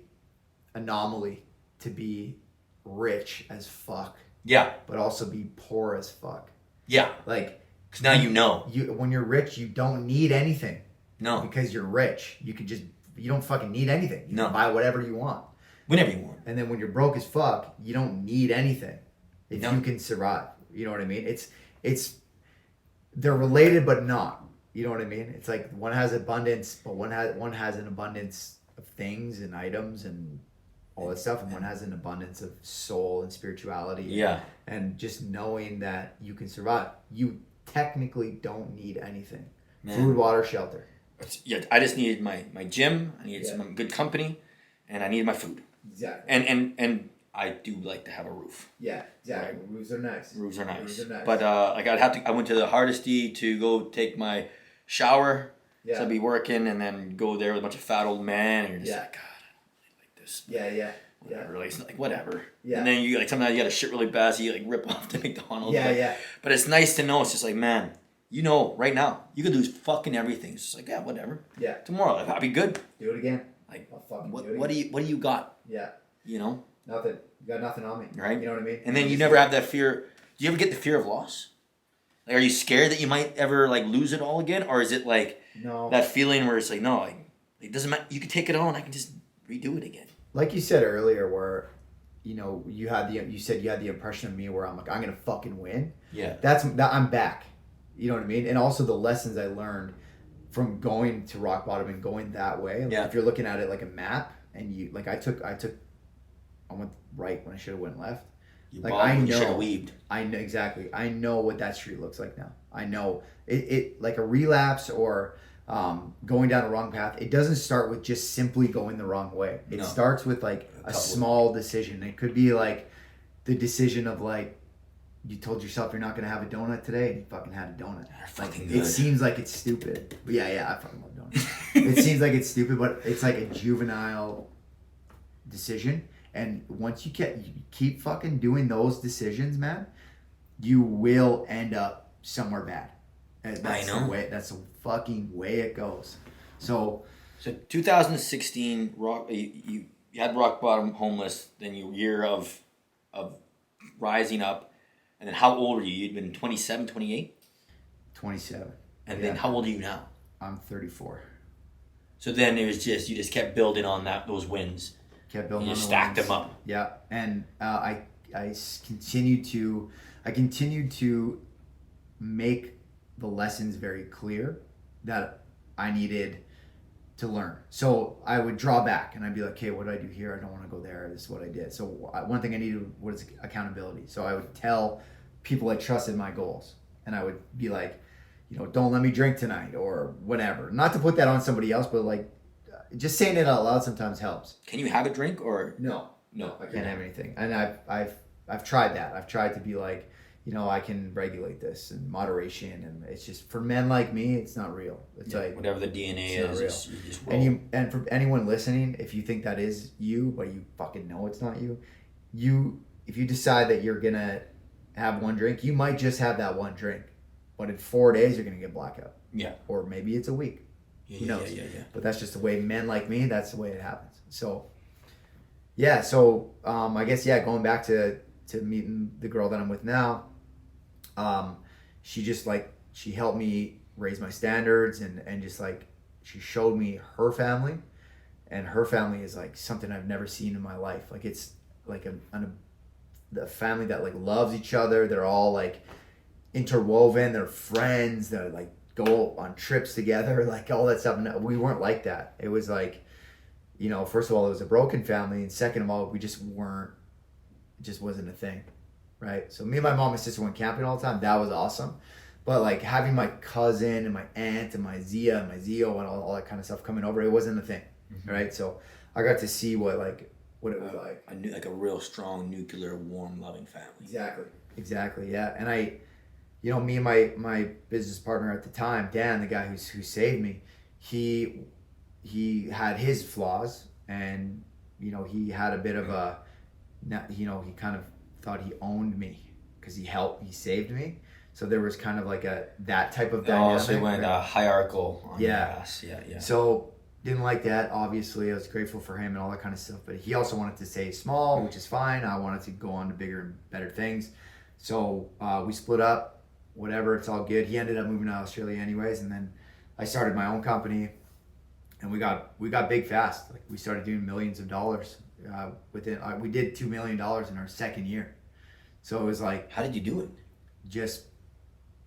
anomaly to be rich as fuck. Yeah. But also be poor as fuck. Yeah. Like, because now you know. When you're rich, you don't need anything. No. Because you're rich. You don't fucking need anything. You can buy whatever you want. Whenever you want. And then when you're broke as fuck, you don't need anything. If you can survive. You know what I mean? They're related but not. You know what I mean? It's like one has abundance, but one has an abundance of things and items and all that stuff, and one has an abundance of soul and spirituality. Yeah. And just knowing that you can survive. You technically don't need anything. Man. Food, water, shelter. Yeah, I just needed my gym, I needed some good company, and I needed my food. Exactly. And I do like to have a roof. Yeah, exactly. Right? Roofs are nice. Roofs are nice. But I went to the Hardesty to go take my shower. Yeah. So I'd be working and then go there with a bunch of fat old men and you're just like, God, I don't really like this. Yeah. Whatever, like, it's like whatever. Yeah. And then you like sometimes you got to shit really bad, so you like rip off the McDonald's. Yeah. But it's nice to know. It's just like, man, you know, right now you could lose fucking everything. It's just like, yeah, whatever. Yeah. Tomorrow, like, I'll be good. Do it again. Like, what do you got? Yeah. You know. Nothing. You got nothing on me. Right. You know what I mean? And then you never have that fear. Do you ever get the fear of loss? Like, are you scared that you might ever like lose it all again, or is it like that feeling where it's like, no, like, it doesn't matter. You can take it all, and I can just redo it again. Like you said earlier, where you said you had the impression of me where I'm like, I'm gonna fucking win. Yeah. I'm back. You know what I mean? And also the lessons I learned from going to rock bottom and going that way. Like, if you're looking at it like a map, and you like, I went right when I should have went left. You should have weaved. I know exactly. I know what that street looks like now. I know it like a relapse or going down a wrong path. It doesn't start with just simply going the wrong way. It starts with like a small decision. It could be like the decision of like, you told yourself you're not going to have a donut today and you fucking had a donut. They're fucking good. It seems like it's stupid. But yeah, I fucking love donuts. It seems like it's stupid, but it's like a juvenile decision. And once you keep fucking doing those decisions, man, you will end up somewhere bad. That's I know. That's the fucking way it goes. So 2016, you had rock bottom, homeless. Then your year of rising up, and then how old were you? You'd been 27, 28? 27. And then how old are you now? I'm 34. So then it was just you just kept building on those wins. Kept building. You stacked them up. Yeah, and I continued to make the lessons very clear that I needed to learn. So I would draw back and I'd be like, okay, what do I do here? I don't want to go there. This is what I did. So one thing I needed was accountability. So I would tell people I trusted my goals, and I would be like, don't let me drink tonight or whatever. Not to put that on somebody else, but like, just saying it out loud sometimes helps. Can you have a drink or no? I can't have anything. And I've tried that. I've tried to be like, I can regulate this and moderation, and it's just for men like me, it's not real. It's like whatever the DNA is, you just roll. And for anyone listening, if you think that is you, but you fucking know it's not you, if you decide that you're gonna have one drink, you might just have that one drink, but in 4 days you're gonna get blackout. Yeah. Or maybe it's a week. Who knows? Yeah. But that's just the way men like me, that's the way it happens. So, yeah. So, I guess, going back to meeting the girl that I'm with now, she just like, she helped me raise my standards and just like, she showed me her family, and her family is like something I've never seen in my life. Like, it's like a family that like loves each other. They're all like interwoven. They're friends. They're like, go on trips together, like all that stuff. And we weren't like that. It was like, first of all, it was a broken family, and second of all, we just weren't. It just wasn't a thing, right? So me and my mom and sister went camping all the time. That was awesome. But like having my cousin and my aunt and my Zia and my Zio and all that kind of stuff coming over, it wasn't a thing, right? So I got to see what it was like. I knew like a real strong, nuclear, warm, loving family. Exactly. Yeah, and I. Me and my business partner at the time, Dan, the guy who saved me, he had his flaws, and he had a bit of a, he kind of thought he owned me because he saved me. So there was kind of like that type of dynamic. Oh, so it went hierarchical on your ass. Yeah. So didn't like that, obviously. I was grateful for him and all that kind of stuff. But he also wanted to stay small, which is fine. I wanted to go on to bigger and better things. So we split up, whatever, it's all good. He ended up moving to Australia anyways. And then I started my own company. And we got big fast. Like we started doing millions of dollars within. We did $2 million in our second year. So it was like, how did you do it? Just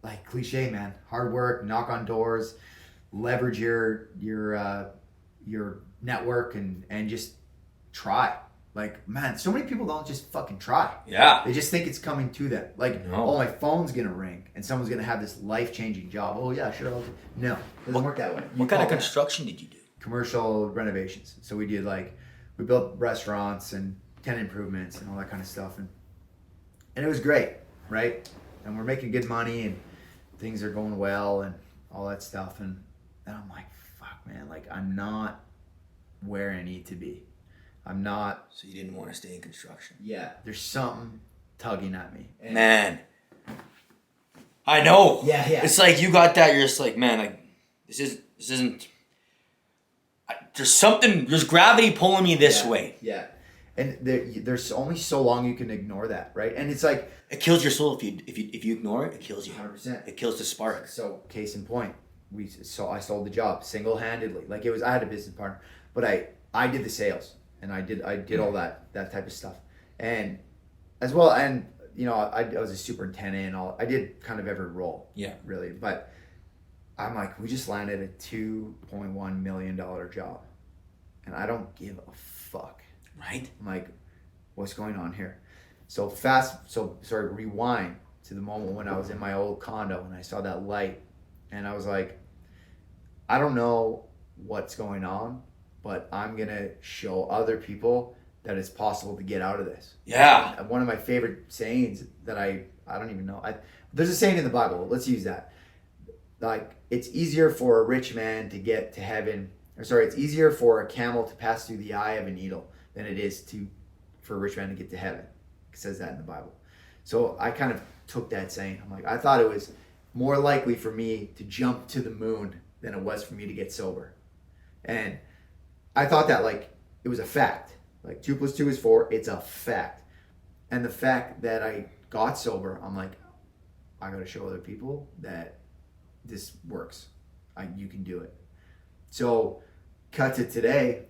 like cliche, man. Hard work, knock on doors, leverage your network, and just try. Like, man, so many people don't just fucking try. Yeah. They just think it's coming to them. Like, no. Oh, my phone's gonna ring and someone's gonna have this life-changing job. Oh yeah, sure. No, it doesn't work that way. What kind of construction did you do? Commercial renovations. So we built restaurants and tenant improvements and all that kind of stuff, and it was great, right? And we're making good money and things are going well and all that stuff, and I'm like, fuck, man, like I'm not where I need to be. I'm not. So you didn't want to stay in construction? Yeah, there's something tugging at me. And man, I know. Yeah. It's like you got that. You're just like, man, like this isn't. There's gravity pulling me this way. Yeah, and there's only so long you can ignore that, right? And it's like it kills your soul if you ignore it. It kills you. 100%. It kills the spark. So case in point, I sold the job single-handedly. Like I had a business partner, but I did the sales and I did all that type of stuff, and as well, and I was a superintendent and all. I did kind of every role. Yeah, really, but. I'm like, we just landed a $2.1 million job. And I don't give a fuck. Right? I'm like, what's going on here? So rewind to the moment when I was in my old condo and I saw that light. And I was like, I don't know what's going on, but I'm going to show other people that it's possible to get out of this. Yeah. And one of my favorite sayings that I don't even know. There's a saying in the Bible. Let's use that. Like, it's easier for a rich man to get to heaven, it's easier for a camel to pass through the eye of a needle than it is for a rich man to get to heaven. It says that in the Bible. So I kind of took that saying. I'm like, I thought it was more likely for me to jump to the moon than it was for me to get sober. And I thought that like it was a fact. Like 2 + 2 is 4. It's a fact. And the fact that I got sober, I'm like, I got to show other people that this works. You can do it. So, cut to today,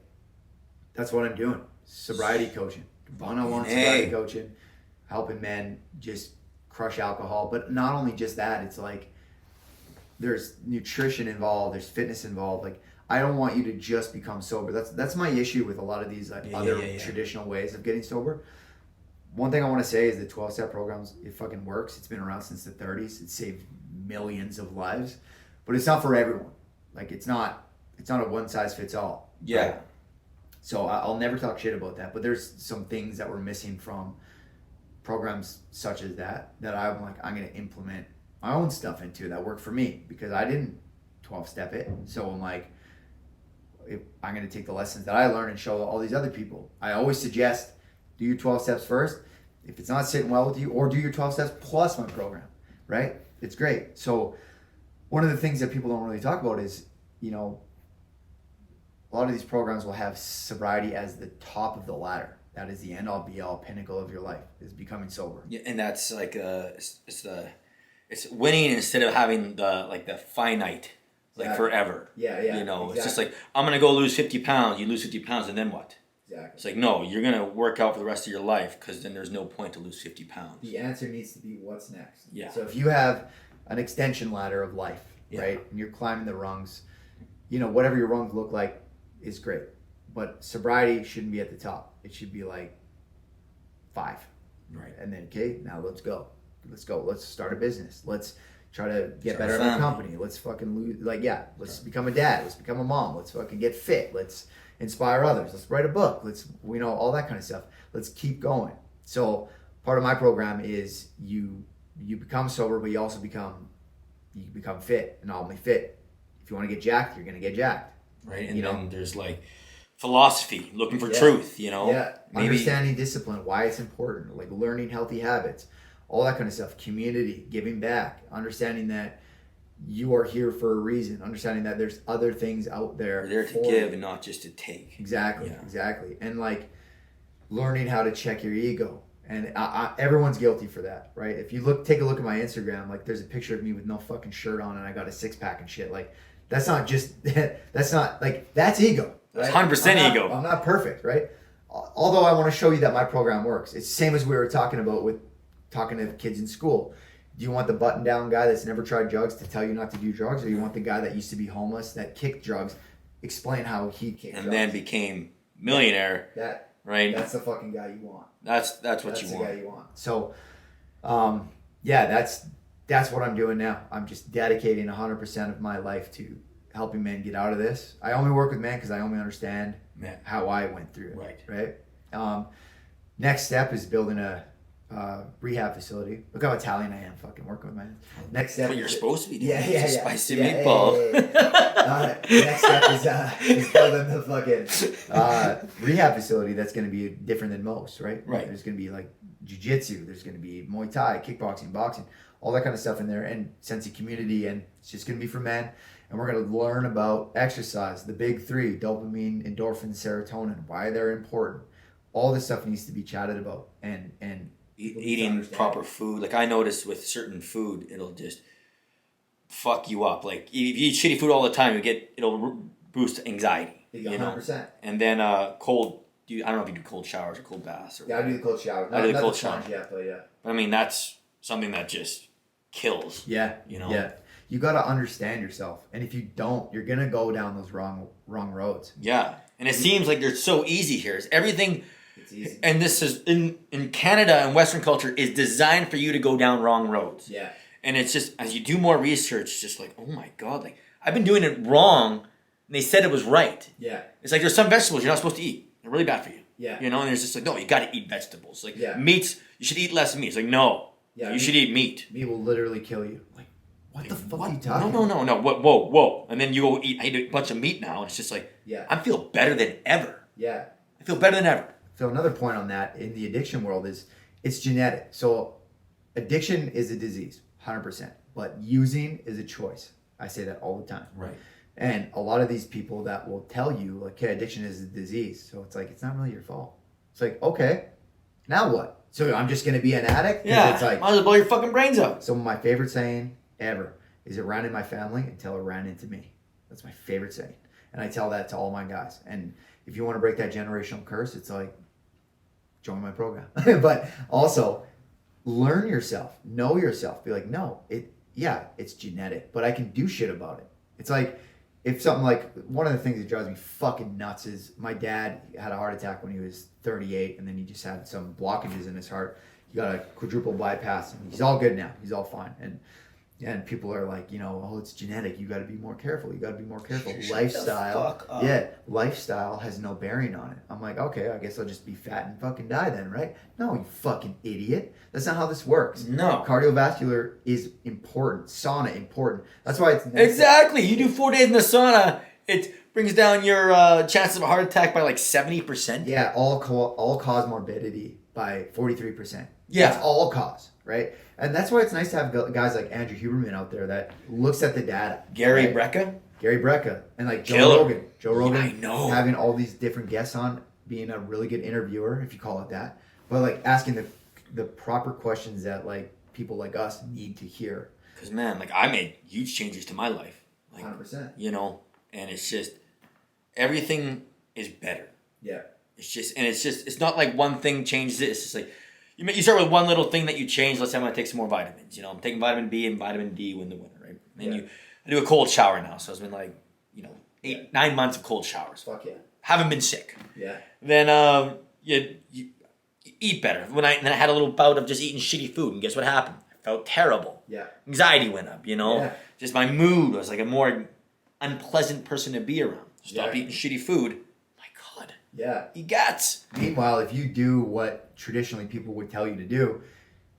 that's what I'm doing. Sobriety coaching. One-on-one sobriety coaching. Helping men just crush alcohol. But not only just that, it's like there's nutrition involved, there's fitness involved. Like, I don't want you to just become sober. That's my issue with a lot of these traditional ways of getting sober. One thing I want to say is the 12-step programs, it fucking works. It's been around since the 30s. It saved millions of lives, but it's not for everyone. Like it's not a one size fits all. Yeah. Right? So I'll never talk shit about that, but there's some things that were missing from programs such as that I'm like, I'm going to implement my own stuff into that worked for me because I didn't 12-step it. So I'm like, I'm going to take the lessons that I learned and show all these other people. I always suggest do your 12 steps first. If it's not sitting well with you, or do your 12 steps plus my program, right? It's great. So one of the things that people don't really talk about is, a lot of these programs will have sobriety as the top of the ladder. That is the end all be all pinnacle of your life is becoming sober. Yeah, and that's like it's winning instead of having the finite forever. Yeah. Exactly. It's just like I'm gonna go lose 50 pounds. You lose 50 pounds, and then what? Exactly. It's like, no, you're going to work out for the rest of your life because then there's no point to lose 50 pounds. The answer needs to be what's next. Yeah. So if you have an extension ladder of life, right, and you're climbing the rungs, whatever your rungs look like is great. But sobriety shouldn't be at the top. It should be like 5. Right. And then, okay, now let's go. Let's start a business. Let's try to get better at our company. Let's fucking let's become a dad. Let's become a mom. Let's fucking get fit. Let's inspire others. Let's write a book. Let's, all that kind of stuff. Let's keep going. So part of my program is you become sober, but you also become fit, and not only fit. If you want to get jacked, you're going to get jacked. Right. And then there's like philosophy, looking for truth, you know? Yeah. Maybe understanding discipline, why it's important, like learning healthy habits, all that kind of stuff. Community, giving back, understanding that you are here for a reason, understanding that there's other things out there. We're there to give and not just to take. Exactly, exactly. And like learning how to check your ego. And everyone's guilty for that, right? If you take a look at my Instagram, like there's a picture of me with no fucking shirt on and I got a 6-pack and shit. Like that's not that's ego. Right? 100% ego. I'm not perfect, right? Although I want to show you that my program works. It's the same as we were talking about with talking to kids in school. Do you want the button-down guy that's never tried drugs to tell you not to do drugs, or you want the guy that used to be homeless, that kicked drugs, explain how he kicked drugs? And then became millionaire. Right? That's the fucking guy you want. That's what you want. That's the guy you want. So, that's what I'm doing now. I'm just dedicating 100% of my life to helping men get out of this. I only work with men because I only understand how I went through it. Right? Next step is building a rehab facility. Look how Italian I am, fucking working with my hands. Next step. What you're supposed to be doing. Yeah. Spicy meatball. Next step is building the fucking rehab facility that's going to be different than most, right? There's going to be like jiu-jitsu. There's going to be Muay Thai, kickboxing, boxing, all that kind of stuff in there, and sense of community. And it's just going to be for men. And we're going to learn about exercise, the big three: dopamine, endorphin, serotonin, why they're important. All this stuff needs to be chatted about and eating proper food. Like I noticed with certain food, it'll just fuck you up. Like if you eat shitty food all the time, it'll boost anxiety. 100%. And then cold. I don't know if you do cold showers or cold baths. I do the cold shower. I do the cold shower. But I mean, that's something that just kills. Yeah. Yeah. You got to understand yourself, and if you don't, you're gonna go down those wrong roads. Yeah, and it seems like they're so easy here. It's everything. It's easy. And this is in Canada and Western culture is designed for you to go down wrong roads. Yeah. And it's just as you do more research, it's just like, oh my god, like I've been doing it wrong, and they said it was right. Yeah. It's like there's some vegetables you're not supposed to eat. They're really bad for you. Yeah. You know, and there's just like, no, you got to eat vegetables. Like meats, you should eat less meat. It's like, no, you should eat meat. Meat will literally kill you. Like, what the fuck are you talking about? No. Whoa. And then you go eat a bunch of meat now, and it's just like, I feel better than ever. Yeah. I feel better than ever. So another point on that in the addiction world is it's genetic. So addiction is a disease, 100%. But using is a choice. I say that all the time. Right. And a lot of these people that will tell you, like, okay, addiction is a disease. So it's like, it's not really your fault. It's like, okay, now what? So I'm just going to be an addict? Yeah, it's like, might as well blow your fucking brains out. So my favorite saying ever is it ran in my family until it ran into me. That's my favorite saying. And I tell that to all my guys. And if you want to break that generational curse, it's like, join my program. But also, learn yourself. Know yourself. Be like, no, it's genetic, but I can do shit about it. It's like, if something like, one of the things that drives me fucking nuts is my dad had a heart attack when he was 38, and then he just had some blockages in his heart. He got a quadruple bypass, and he's all good now. He's all fine. And people are like, it's genetic. You got to be more careful. Lifestyle. Lifestyle has no bearing on it. I'm like, okay, I guess I'll just be fat and fucking die then, right? No, you fucking idiot. That's not how this works. No. Cardiovascular is important. Sauna, important. That's why it's necessary. Exactly. You do 4 days in the sauna, it brings down your chances of a heart attack by like 70%. Yeah, all cause morbidity by 43%. Yeah. That's all cause, right? And that's why it's nice to have guys like Andrew Huberman out there that looks at the data. Gary Brecka. And like Joe Rogan. Yeah, I know. Having all these different guests on, being a really good interviewer, if you call it that. But like asking the proper questions that like people like us need to hear. Because man, like I made huge changes to my life. Like, 100%. And it's just, everything is better. Yeah. It's not like one thing changes it. It's just like, you start with one little thing that you change. Let's say I'm going to take some more vitamins. I'm taking vitamin B and vitamin D in the winter, right? And then I do a cold shower now. So it's been like, 9 months of cold showers. Fuck yeah. Haven't been sick. Yeah. Then you eat better. Then I had a little bout of just eating shitty food. And guess what happened? I felt terrible. Yeah. Anxiety went up, Yeah. Just my mood was like a more unpleasant person to be around. Stop eating shitty food. My God. Yeah. You guts. Meanwhile, if you do what traditionally people would tell you to do,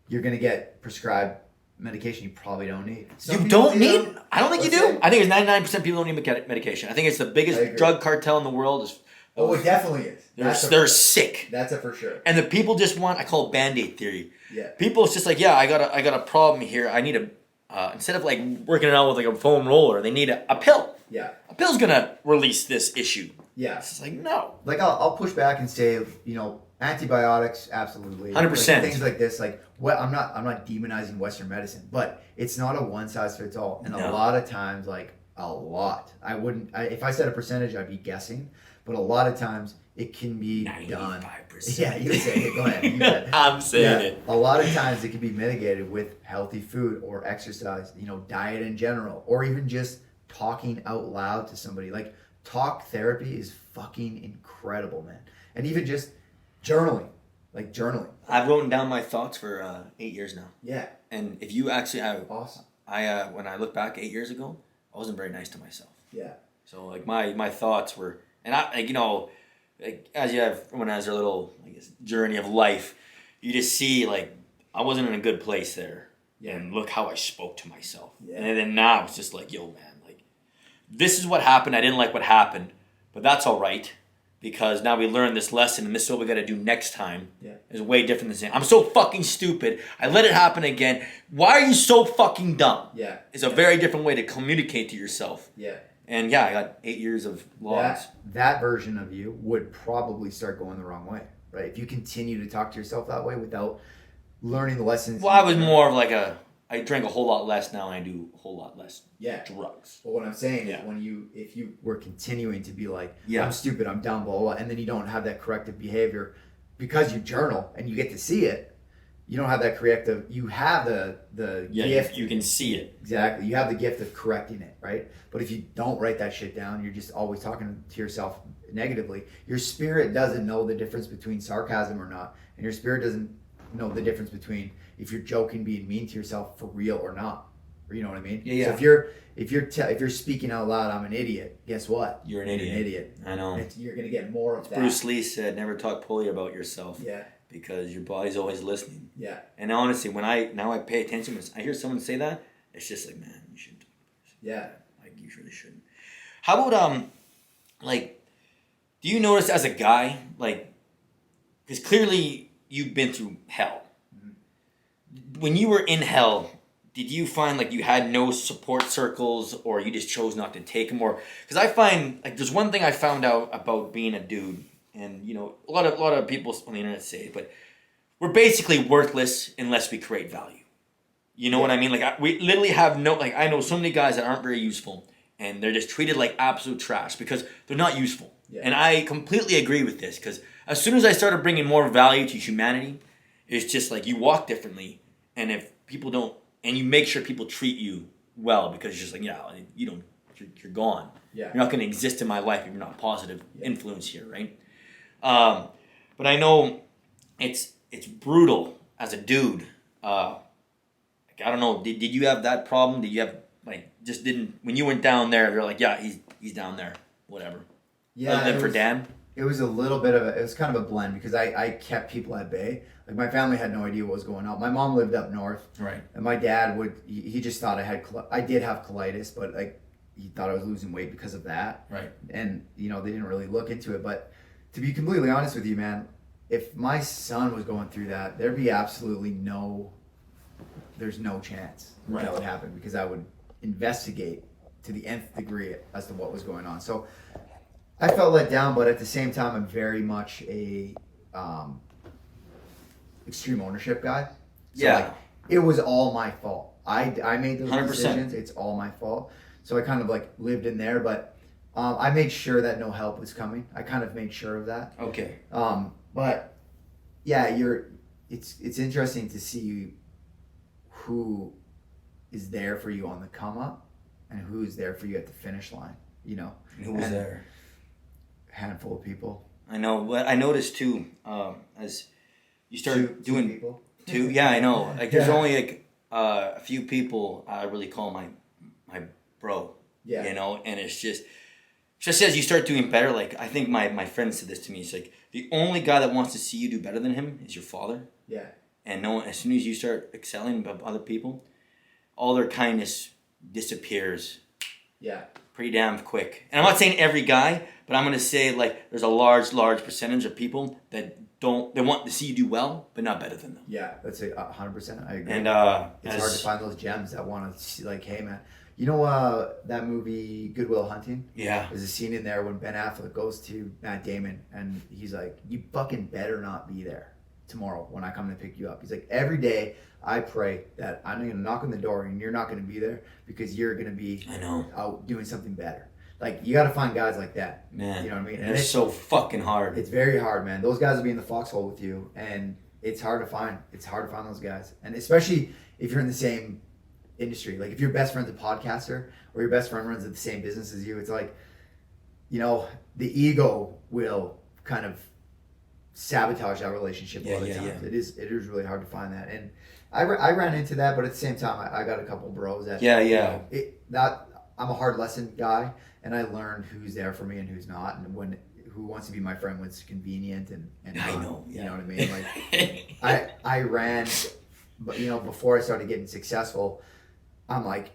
you're going to get prescribed medication you probably don't need. You don't need? I don't think you do. I think it's 99% people don't need medication. I think it's the biggest drug cartel in the world is Oh, it definitely is. They're sick. That's a for sure. And the people just want, I call it Band-Aid theory. Yeah. People, it's just like, yeah, I got a problem here. I need instead of like working it out with like a foam roller, they need a pill. Yeah. A pill's gonna release this issue. Yeah. It's like, no. Like, I'll push back and say, antibiotics, absolutely. 100%. Like, things like this, like, I'm not demonizing Western medicine, but it's not a one size fits all. And a lot of times, like, if I said a percentage, I'd be guessing, but a lot of times it can be 95%. Done. Yeah, you say it. Go ahead. I'm saying it. A lot of times it can be mitigated with healthy food or exercise, diet in general, or even just talking out loud to somebody. Like, talk therapy is fucking incredible, man. And even just journaling. I've written down my thoughts for 8 years now. Yeah. And if you actually have... Awesome. When I look back 8 years ago, I wasn't very nice to myself. Yeah. So, like, my thoughts were... And I, like, as you have... Everyone has their little, I guess, journey of life, you just see, like, I wasn't in a good place there. Yeah. And look how I spoke to myself. Yeah. And then now it's just like, yo, man, like, this is what happened. I didn't like what happened. But that's all right. Because now we learned this lesson, and this is what we got to do next time. Yeah. Is way different than saying, I'm so fucking stupid. I let it happen again. Why are you so fucking dumb? Yeah. It's a very different way to communicate to yourself. Yeah. And yeah, I got 8 years of logs. That version of you would probably start going the wrong way, right? If you continue to talk to yourself that way without learning the lessons. Well, I was more of like I drink a whole lot less now, and I do a whole lot less drugs. But what I'm saying is if you were continuing to be like, I'm stupid, I'm dumb, blah, blah, blah, and then you don't have that corrective behavior because you journal and you get to see it, you don't have that corrective, you have the gift. You can see it. Exactly. You have the gift of correcting it, right? But if you don't write that shit down, you're just always talking to yourself negatively. Your spirit doesn't know the difference between sarcasm or not. And your spirit doesn't know the difference between if you're joking, being mean to yourself for real or not. Or you know what I mean? Yeah. So if you're speaking out loud, I'm an idiot. Guess what? You're an idiot. I know. You're gonna get more of that. Bruce Lee said, "Never talk poorly about yourself." Yeah. Because your body's always listening. Yeah. And honestly, when I pay attention, when I hear someone say that, it's just like, man, you shouldn't. Yeah. Like, you really shouldn't. How about like, do you notice as a guy, like, because clearly you've been through hell. When you were in hell, did you find like you had no support circles, or you just chose not to take them? Or because I find like there's one thing I found out about being a dude, and a lot of people on the internet say it, but we're basically worthless unless we create value. You know what I mean? Like we literally have no, like, I know so many guys that aren't very useful, and they're just treated like absolute trash because they're not useful. Yeah. And I completely agree with this, because as soon as I started bringing more value to humanity, it's just like you walk differently. And if people don't, and you make sure people treat you well, because it's just like, you're gone. Yeah. You're not going to exist in my life if you're not a positive influence here, right? But I know it's brutal as a dude. I don't know. Did you have that problem? Did you have when you went down there, they're like, yeah, he's down there, whatever. Yeah. Other than for Dan. It was a little bit it was kind of a blend, because I kept people at bay. Like, my family had no idea what was going on. My mom lived up north. Right. And my dad he just thought I did have colitis, but like he thought I was losing weight because of that. Right. And they didn't really look into it. But to be completely honest with you, man, if my son was going through that, there'd be absolutely there's no chance that would happen, because I would investigate to the nth degree as to what was going on. So I felt let down, but at the same time, I'm very much a extreme ownership guy. So like, it was all my fault. I made those 100%. Decisions. It's all my fault. So I kind of like lived in there, but I made sure that no help was coming. I kind of made sure of that. Okay. But yeah, it's interesting to see who is there for you on the come up and who's there for you at the finish line. And who was there? Handful of people. I know. What I noticed too, as you start doing people. Two, yeah, I know. Like, there's only like a few people I really call my bro. Yeah. And it's just as you start doing better. Like, I think my friend said this to me. It's like, the only guy that wants to see you do better than him is your father. Yeah. And as soon as you start excelling above other people, all their kindness disappears. Yeah. pretty damn quick. And I'm not saying every guy, but I'm gonna say like there's a large percentage of people that they want to see you do well, but not better than them. Yeah, that's 100%. I agree. And it's hard to find those gems that want to see, like, hey man, you know that movie Good Will Hunting? Yeah. There's a scene in there when Ben Affleck goes to Matt Damon and he's like, you fucking better not be there tomorrow when I come to pick you up. He's like, every day I pray that I'm gonna knock on the door and you're not gonna be there because you're gonna be out doing something better. Like, you got to find guys like that. Man. You know what I mean? And it's so fucking hard. It's very hard, man. Those guys will be in the foxhole with you, and it's hard to find. It's hard to find those guys. And especially if you're in the same industry. Like, if your best friend's a podcaster or your best friend runs the same business as you, it's like, you know, the ego will kind of sabotage that relationship a lot of times. Yeah. It is really hard to find that. And I ran into that, but at the same time, I got a couple bros that... Yeah. You know, I'm a hard lesson guy, and I learned who's there for me and who's not, and who wants to be my friend when it's convenient and I know, you know what I mean? Like, I ran, but you know, before I started getting successful, I'm like,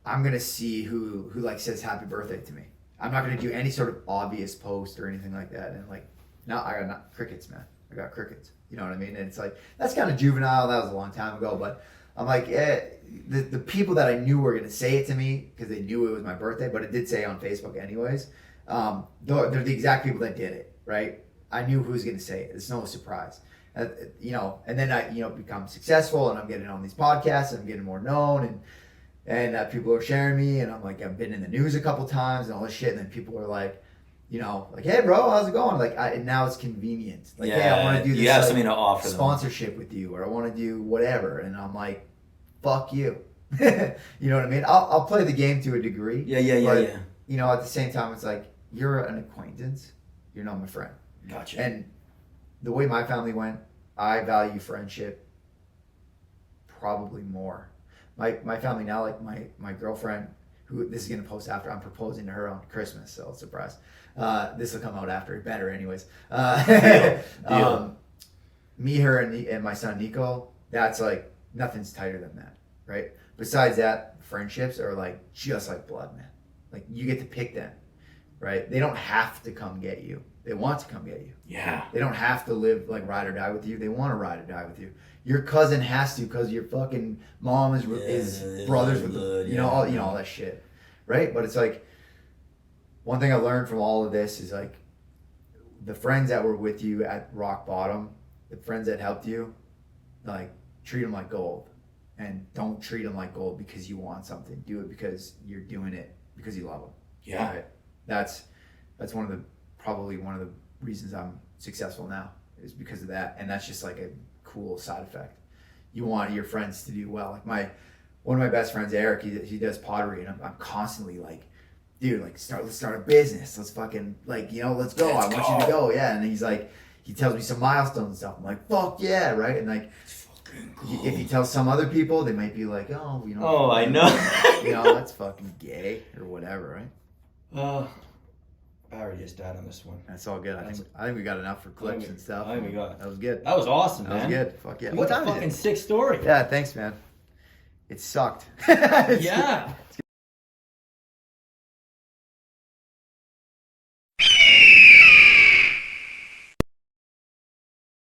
I'm gonna see who like says happy birthday to me. I'm not gonna do any sort of obvious post or anything like that. And like, no, I got crickets, man. I got crickets. You know what I mean? And it's like, that's kind of juvenile. That was a long time ago, but I'm like, the people that I knew were going to say it to me because they knew it was my birthday, but it did say on Facebook anyways. They're the exact people that did it, right? I knew who was going to say it. It's no surprise. You know, and then I, you know, become successful and I'm getting on these podcasts and I'm getting more known and people are sharing me and I'm like, I've been in the news a couple times and all this shit. And then people are like, you know, like, hey bro, how's it going? Like, and now it's convenient. Like, hey, I want to do this. You have something to offer sponsorship them. With you, or I want to do whatever. And I'm like, fuck you. You know what I mean? I'll play the game to a degree. Yeah. You know, at the same time, it's like, you're an acquaintance. You're not my friend. Gotcha. And the way my family went, I value friendship probably more. My family now, like my girlfriend, who this is going to post after, I'm proposing to her on Christmas, so surprise. This will come out after, better anyways. Deal. Me, her, and my son Nico, that's like, nothing's tighter than that, right? Besides that, friendships are like just like blood, man. Like, you get to pick them, right? They don't have to come get you. They want to come get you. Yeah. They don't have to live like ride or die with you. They want to ride or die with you. Your cousin has to because your fucking mom is brothers with blood, you know all that shit, right? But it's like, one thing I learned from all of this is like, the friends that were with you at rock bottom, the friends that helped you, like, treat them like gold, and don't treat them like gold because you want something. Do it because you're doing it because you love them. Yeah. Right? That's probably one of the reasons I'm successful now, is because of that. And that's just like a cool side effect. You want your friends to do well. Like one of my best friends, Eric, he does pottery, and I'm constantly like, dude, like, let's start a business. Let's fucking, like, you know, let's go. I want you to go. Yeah. And he's like, he tells me some milestones and stuff. I'm like, fuck yeah. Right. And like, cool. If he tells some other people, they might be like, oh, you know. Oh, I know. You know, that's fucking gay or whatever, right? Battery just died on this one. That's all good. I think we got enough for clips and stuff. I think we got. That was good. That was awesome, man. That was good. Fuck yeah. What time is it? Fucking sick story. Yeah, thanks, man. It sucked. Yeah.